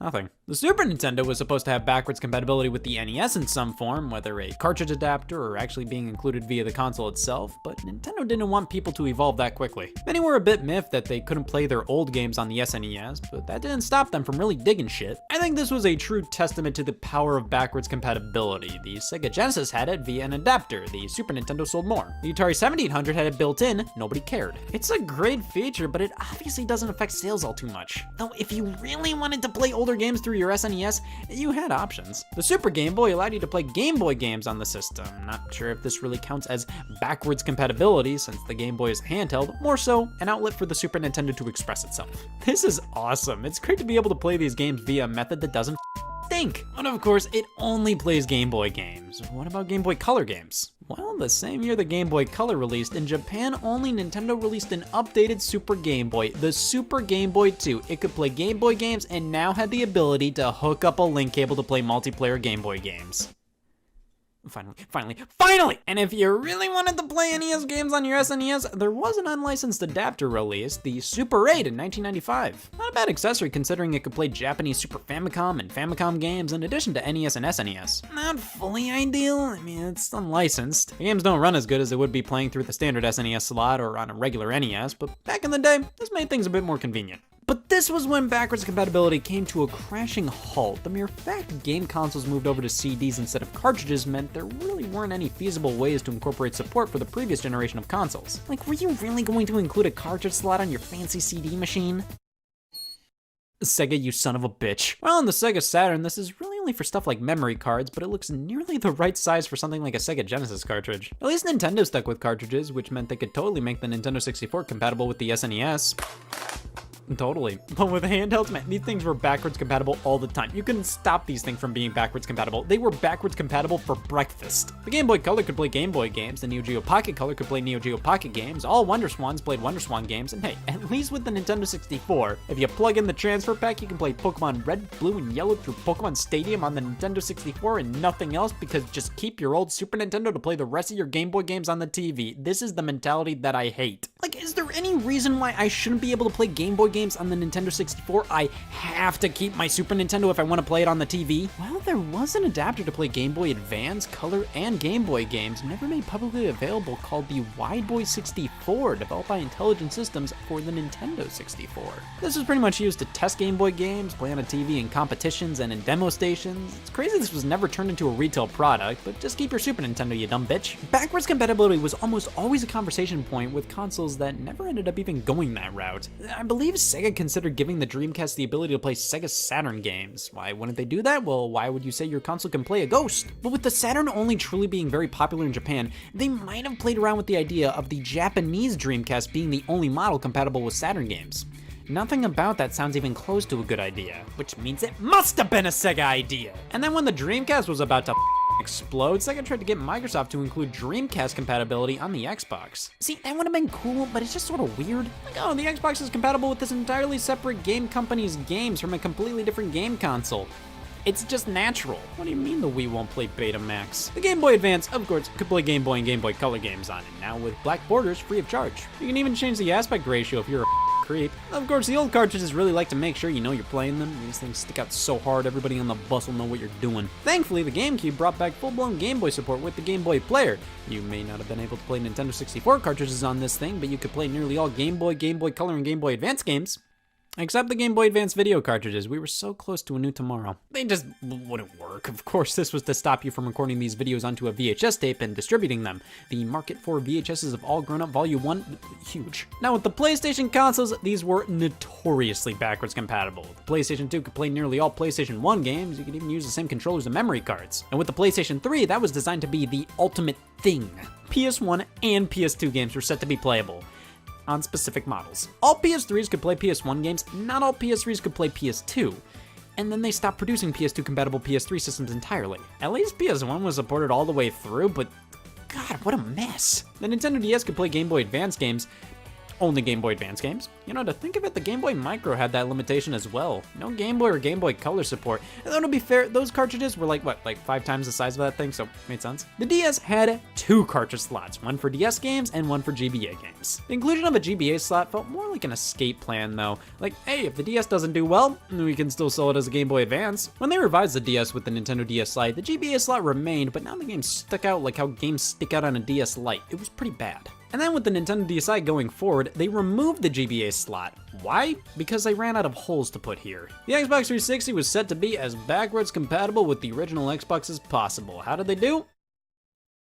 nothing. The Super Nintendo was supposed to have backwards compatibility with the NES in some form, whether a cartridge adapter or actually being included via the console itself, but Nintendo didn't want people to evolve that quickly. Many were a bit miffed that they couldn't play their old games on the SNES, but that didn't stop them from really digging shit. I think this was a true testament to the power of backwards compatibility. The Sega Genesis had it via an adapter, the Super Nintendo sold more. The Atari 7800 had it built in, nobody cared. It's a great feature, but it obviously doesn't affect sales all too much. Though if you really wanted to play older games through your SNES, you had options. The Super Game Boy allowed you to play Game Boy games on the system. Not sure if this really counts as backwards compatibility since the Game Boy is handheld, more so an outlet for the Super Nintendo to express itself. This is awesome. It's great to be able to play these games via a method that doesn't think. But of course, it only plays Game Boy games. What about Game Boy Color games? Well, the same year the Game Boy Color released, in Japan only, Nintendo released an updated Super Game Boy, the Super Game Boy 2. It could play Game Boy games and now had the ability to hook up a link cable to play multiplayer Game Boy games. Finally! And if you really wanted to play NES games on your SNES, there was an unlicensed adapter released, the Super 8 in 1995. Not a bad accessory considering it could play Japanese Super Famicom and Famicom games in addition to NES and SNES. Not fully ideal, I mean, it's unlicensed. The games don't run as good as they would be playing through the standard SNES slot or on a regular NES, but back in the day, this made things a bit more convenient. But this was when backwards compatibility came to a crashing halt. The mere fact game consoles moved over to CDs instead of cartridges meant there really weren't any feasible ways to incorporate support for the previous generation of consoles. Like, were you really going to include a cartridge slot on your fancy CD machine? Sega, you son of a bitch. Well, on the Sega Saturn, this is really only for stuff like memory cards, but it looks nearly the right size for something like a Sega Genesis cartridge. At least Nintendo stuck with cartridges, which meant they could totally make the Nintendo 64 compatible with the SNES. Totally. But with handhelds, man, these things were backwards compatible all the time. You couldn't stop these things from being backwards compatible. They were backwards compatible for breakfast. The Game Boy Color could play Game Boy games, the Neo Geo Pocket Color could play Neo Geo Pocket games, all Wonder Swans played Wonder Swan games, and hey, at least with the Nintendo 64, if you plug in the transfer pack, you can play Pokemon Red, Blue, and Yellow through Pokemon Stadium on the Nintendo 64 and nothing else, because just keep your old Super Nintendo to play the rest of your Game Boy games on the TV. This is the mentality that I hate. Like, is there any reason why I shouldn't be able to play Game Boy games on the Nintendo 64? I have to keep my Super Nintendo if I want to play it on the TV? Well, there was an adapter to play Game Boy Advance, Color, and Game Boy games never made publicly available called the Wide Boy 64, developed by Intelligent Systems for the Nintendo 64. This was pretty much used to test Game Boy games, play on a TV in competitions and in demo stations. It's crazy this was never turned into a retail product, but just keep your Super Nintendo, you dumb bitch. Backwards compatibility was almost always a conversation point with consoles that never ended up even going that route. I believe Sega considered giving the Dreamcast the ability to play Sega Saturn games. Why wouldn't they do that? Well, why would you say your console can play a Ghost? But with the Saturn only truly being very popular in Japan, they might have played around with the idea of the Japanese Dreamcast being the only model compatible with Saturn games. Nothing about that sounds even close to a good idea, which means it must have been a Sega idea. And then when the Dreamcast was about to explode, Sega tried to get Microsoft to include Dreamcast compatibility on the Xbox. See, that would have been cool, but it's just sort of weird. Like, oh, the Xbox is compatible with this entirely separate game company's games from a completely different game console. It's just natural. What do you mean the Wii won't play Betamax? The Game Boy Advance, of course, could play Game Boy and Game Boy Color games on it, now with black borders free of charge. You can even change the aspect ratio if you're a creep. Of course, the old cartridges really like to make sure you know you're playing them. These things stick out so hard, everybody on the bus will know what you're doing. Thankfully, the GameCube brought back full-blown Game Boy support with the Game Boy Player. You may not have been able to play Nintendo 64 cartridges on this thing, but you could play nearly all Game Boy, Game Boy Color, and Game Boy Advance games. Except the Game Boy Advance video cartridges. We were so close to a new tomorrow. They just wouldn't work. Of course, this was to stop you from recording these videos onto a VHS tape and distributing them. The market for VHSs have all grown up. Volume 1, huge. Now with the PlayStation consoles, these were notoriously backwards compatible. The PlayStation 2 could play nearly all PlayStation 1 games. You could even use the same controllers and memory cards. And with the PlayStation 3, that was designed to be the ultimate thing. PS1 and PS2 games were set to be playable on specific models. All PS3s could play PS1 games, not all PS3s could play PS2. And then they stopped producing PS2 compatible PS3 systems entirely. At least PS1 was supported all the way through, but God, what a mess. The Nintendo DS could play Game Boy Advance games, only Game Boy Advance games. You know, to think of it, the Game Boy Micro had that limitation as well. No Game Boy or Game Boy Color support. And then to be fair, those cartridges were like 5 times the size of that thing, so it made sense. The DS had 2 cartridge slots, one for DS games and one for GBA games. The inclusion of a GBA slot felt more like an escape plan though. Like, hey, if the DS doesn't do well, we can still sell it as a Game Boy Advance. When they revised the DS with the Nintendo DS Lite, the GBA slot remained, but now the games stuck out like how games stick out on a DS Lite. It was pretty bad. And then with the Nintendo DSi going forward, they removed the GBA slot. Why? Because they ran out of holes to put here. The Xbox 360 was set to be as backwards compatible with the original Xbox as possible. How did they do?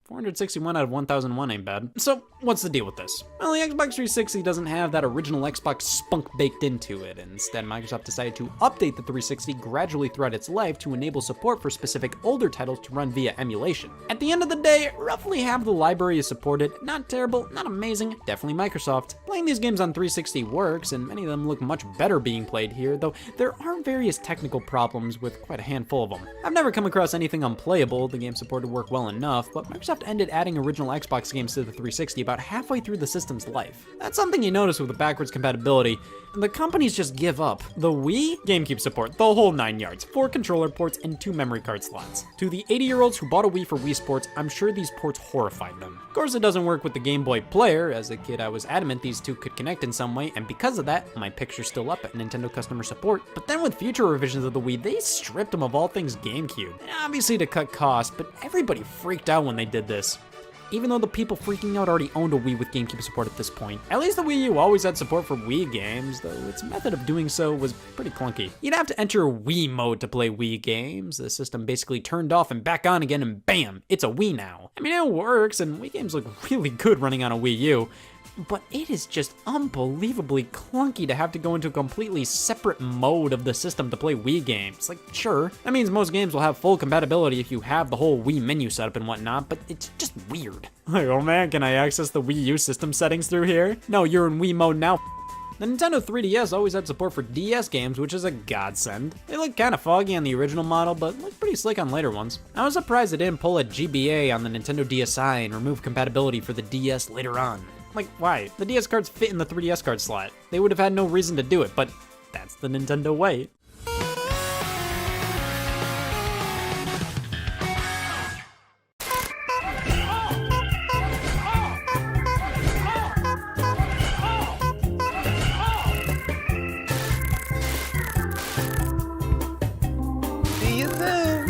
461 out of 1001 ain't bad. So what's the deal with this? Well, the Xbox 360 doesn't have that original Xbox spunk baked into it. Instead, Microsoft decided to update the 360 gradually throughout its life to enable support for specific older titles to run via emulation. At the end of the day, roughly half the library is supported. Not terrible, not amazing, definitely Microsoft. Playing these games on 360 works, and many of them look much better being played here, though there are various technical problems with quite a handful of them. I've never come across anything unplayable. The game supported work well enough, but Microsoft ended adding original Xbox games to the 360 about halfway through the system's life. That's something you notice with the backwards compatibility. The companies just give up. The Wii, GameCube support, the whole 9 yards, 4 controller ports and 2 memory card slots. To the 80-year-olds who bought a Wii for Wii Sports, I'm sure these ports horrified them. Of course, it doesn't work with the Game Boy Player. As a kid, I was adamant these two could connect in some way, and because of that, my picture's still up at Nintendo customer support. But then with future revisions of the Wii, they stripped them of all things GameCube. And obviously to cut costs, but everybody freaked out when they did this. Even though the people freaking out already owned a Wii with GameCube support at this point. At least the Wii U always had support for Wii games, though its method of doing so was pretty clunky. You'd have to enter Wii mode to play Wii games. The system basically turned off and back on again, and bam, it's a Wii now. I mean, it works, and Wii games look really good running on a Wii U, but it is just unbelievably clunky to have to go into a completely separate mode of the system to play Wii games. Like, sure, that means most games will have full compatibility if you have the whole Wii menu set up and whatnot, but it's just weird. Like, oh man, can I access the Wii U system settings through here? No, you're in Wii mode now. The Nintendo 3DS always had support for DS games, which is a godsend. They look kinda foggy on the original model, but look pretty slick on later ones. I was surprised they didn't pull a GBA on the Nintendo DSi and remove compatibility for the DS later on. Like, why? The DS cards fit in the 3DS card slot. They would have had no reason to do it, but that's the Nintendo way. See you soon.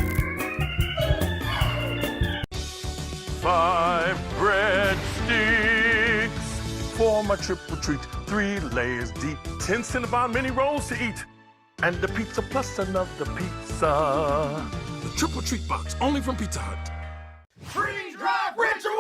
5 breadsticks for my triple treat. 3 layers deep, 10 Cinnabon mini rolls to eat, and the pizza plus another pizza. The triple treat box, only from Pizza Hut. Freeze drive ritual!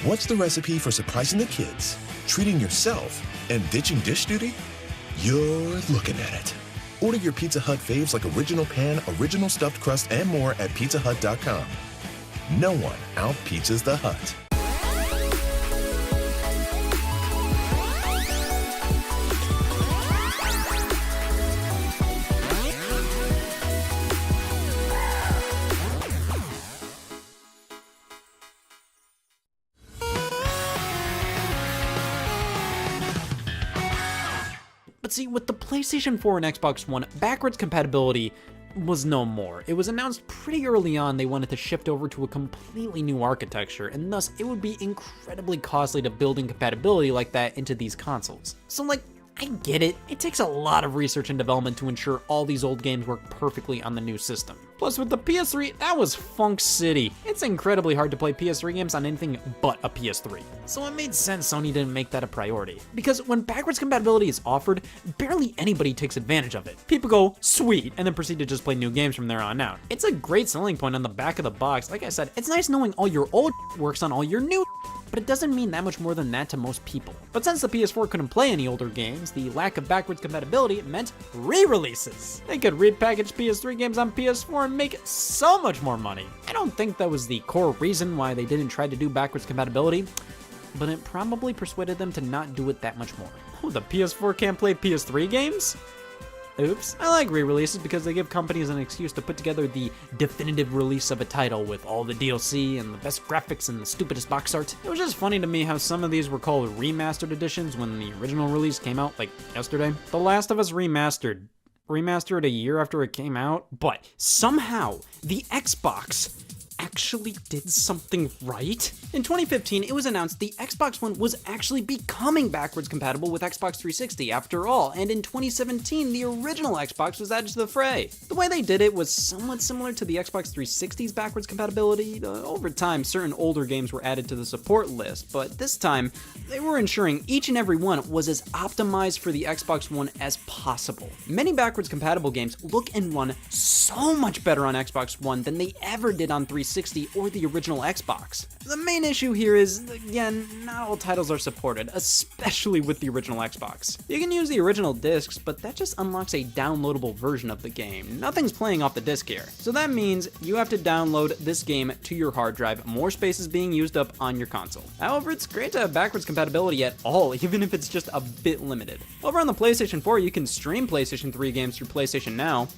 What's the recipe for surprising the kids, treating yourself, and ditching dish duty? You're looking at it. Order your Pizza Hut faves like original pan, original stuffed crust, and more at pizzahut.com. No one out-pizzas the Hut. But see, with the PlayStation 4 and Xbox One, backwards compatibility was no more. It was announced pretty early on they wanted to shift over to a completely new architecture, and thus it would be incredibly costly to build in compatibility like that into these consoles. So like, I get it. It takes a lot of research and development to ensure all these old games work perfectly on the new system. Plus with the PS3, that was Funk City. It's incredibly hard to play PS3 games on anything but a PS3. So it made sense Sony didn't make that a priority. Because when backwards compatibility is offered, barely anybody takes advantage of it. People go, sweet, and then proceed to just play new games from there on out. It's a great selling point on the back of the box. Like I said, it's nice knowing all your old works on all your new, but it doesn't mean that much more than that to most people. But since the PS4 couldn't play any older games, the lack of backwards compatibility meant re-releases. They could repackage PS3 games on PS4 and make so much more money. I don't think that was the core reason why they didn't try to do backwards compatibility, but it probably persuaded them to not do it that much more. Oh, the PS4 can't play PS3 games? Oops. I like re-releases because they give companies an excuse to put together the definitive release of a title with all the DLC and the best graphics and the stupidest box art. It was just funny to me how some of these were called remastered editions when the original release came out like yesterday. The Last of Us remastered a year after it came out, but somehow the Xbox actually did something right. In 2015, it was announced the Xbox One was actually becoming backwards compatible with Xbox 360 after all, and in 2017, the original Xbox was added to the fray. The way they did it was somewhat similar to the Xbox 360's backwards compatibility. Over time, certain older games were added to the support list, but this time, they were ensuring each and every one was as optimized for the Xbox One as possible. Many backwards compatible games look and run so much better on Xbox One than they ever did on 360 or the original Xbox. The main issue here is, again, not all titles are supported, especially with the original Xbox. You can use the original discs, but that just unlocks a downloadable version of the game. Nothing's playing off the disc here. So that means you have to download this game to your hard drive, more space is being used up on your console. However, it's great to have backwards compatibility at all, even if it's just a bit limited. Over on the PlayStation 4, you can stream PlayStation 3 games through PlayStation Now,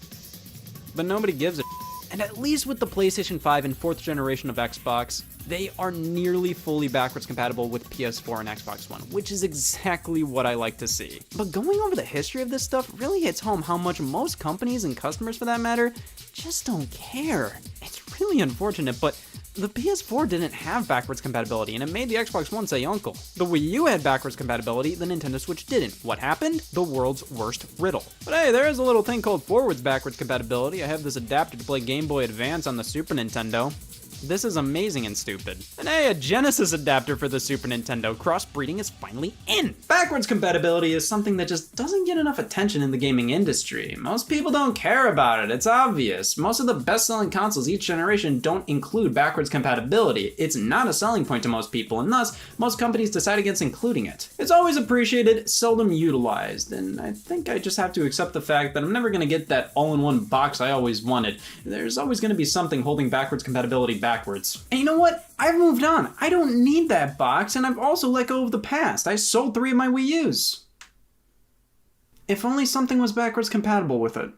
but nobody gives a and at least with the PlayStation 5 and 4th generation of Xbox, they are nearly fully backwards compatible with PS4 and Xbox One, which is exactly what I like to see. But going over the history of this stuff really hits home how much most companies and customers for that matter just don't care. It's really unfortunate, but the PS4 didn't have backwards compatibility, and it made the Xbox One say uncle. The Wii U had backwards compatibility, the Nintendo Switch didn't. What happened? The world's worst riddle. But hey, there is a little thing called forwards backwards compatibility. I have this adapter to play Game Boy Advance on the Super Nintendo. This is amazing and stupid. And hey, a Genesis adapter for the Super Nintendo. Crossbreeding is finally in. Backwards compatibility is something that just doesn't get enough attention in the gaming industry. Most people don't care about it, it's obvious. Most of the best-selling consoles each generation don't include backwards compatibility. It's not a selling point to most people, and thus, most companies decide against including it. It's always appreciated, seldom utilized, and I think I just have to accept the fact that I'm never gonna get that all-in-one box I always wanted. There's always gonna be something holding backwards compatibility backwards. And you know what? I've moved on. I don't need that box, and I've also let go of the past. I sold 3 of my Wii U's. If only something was backwards compatible with it.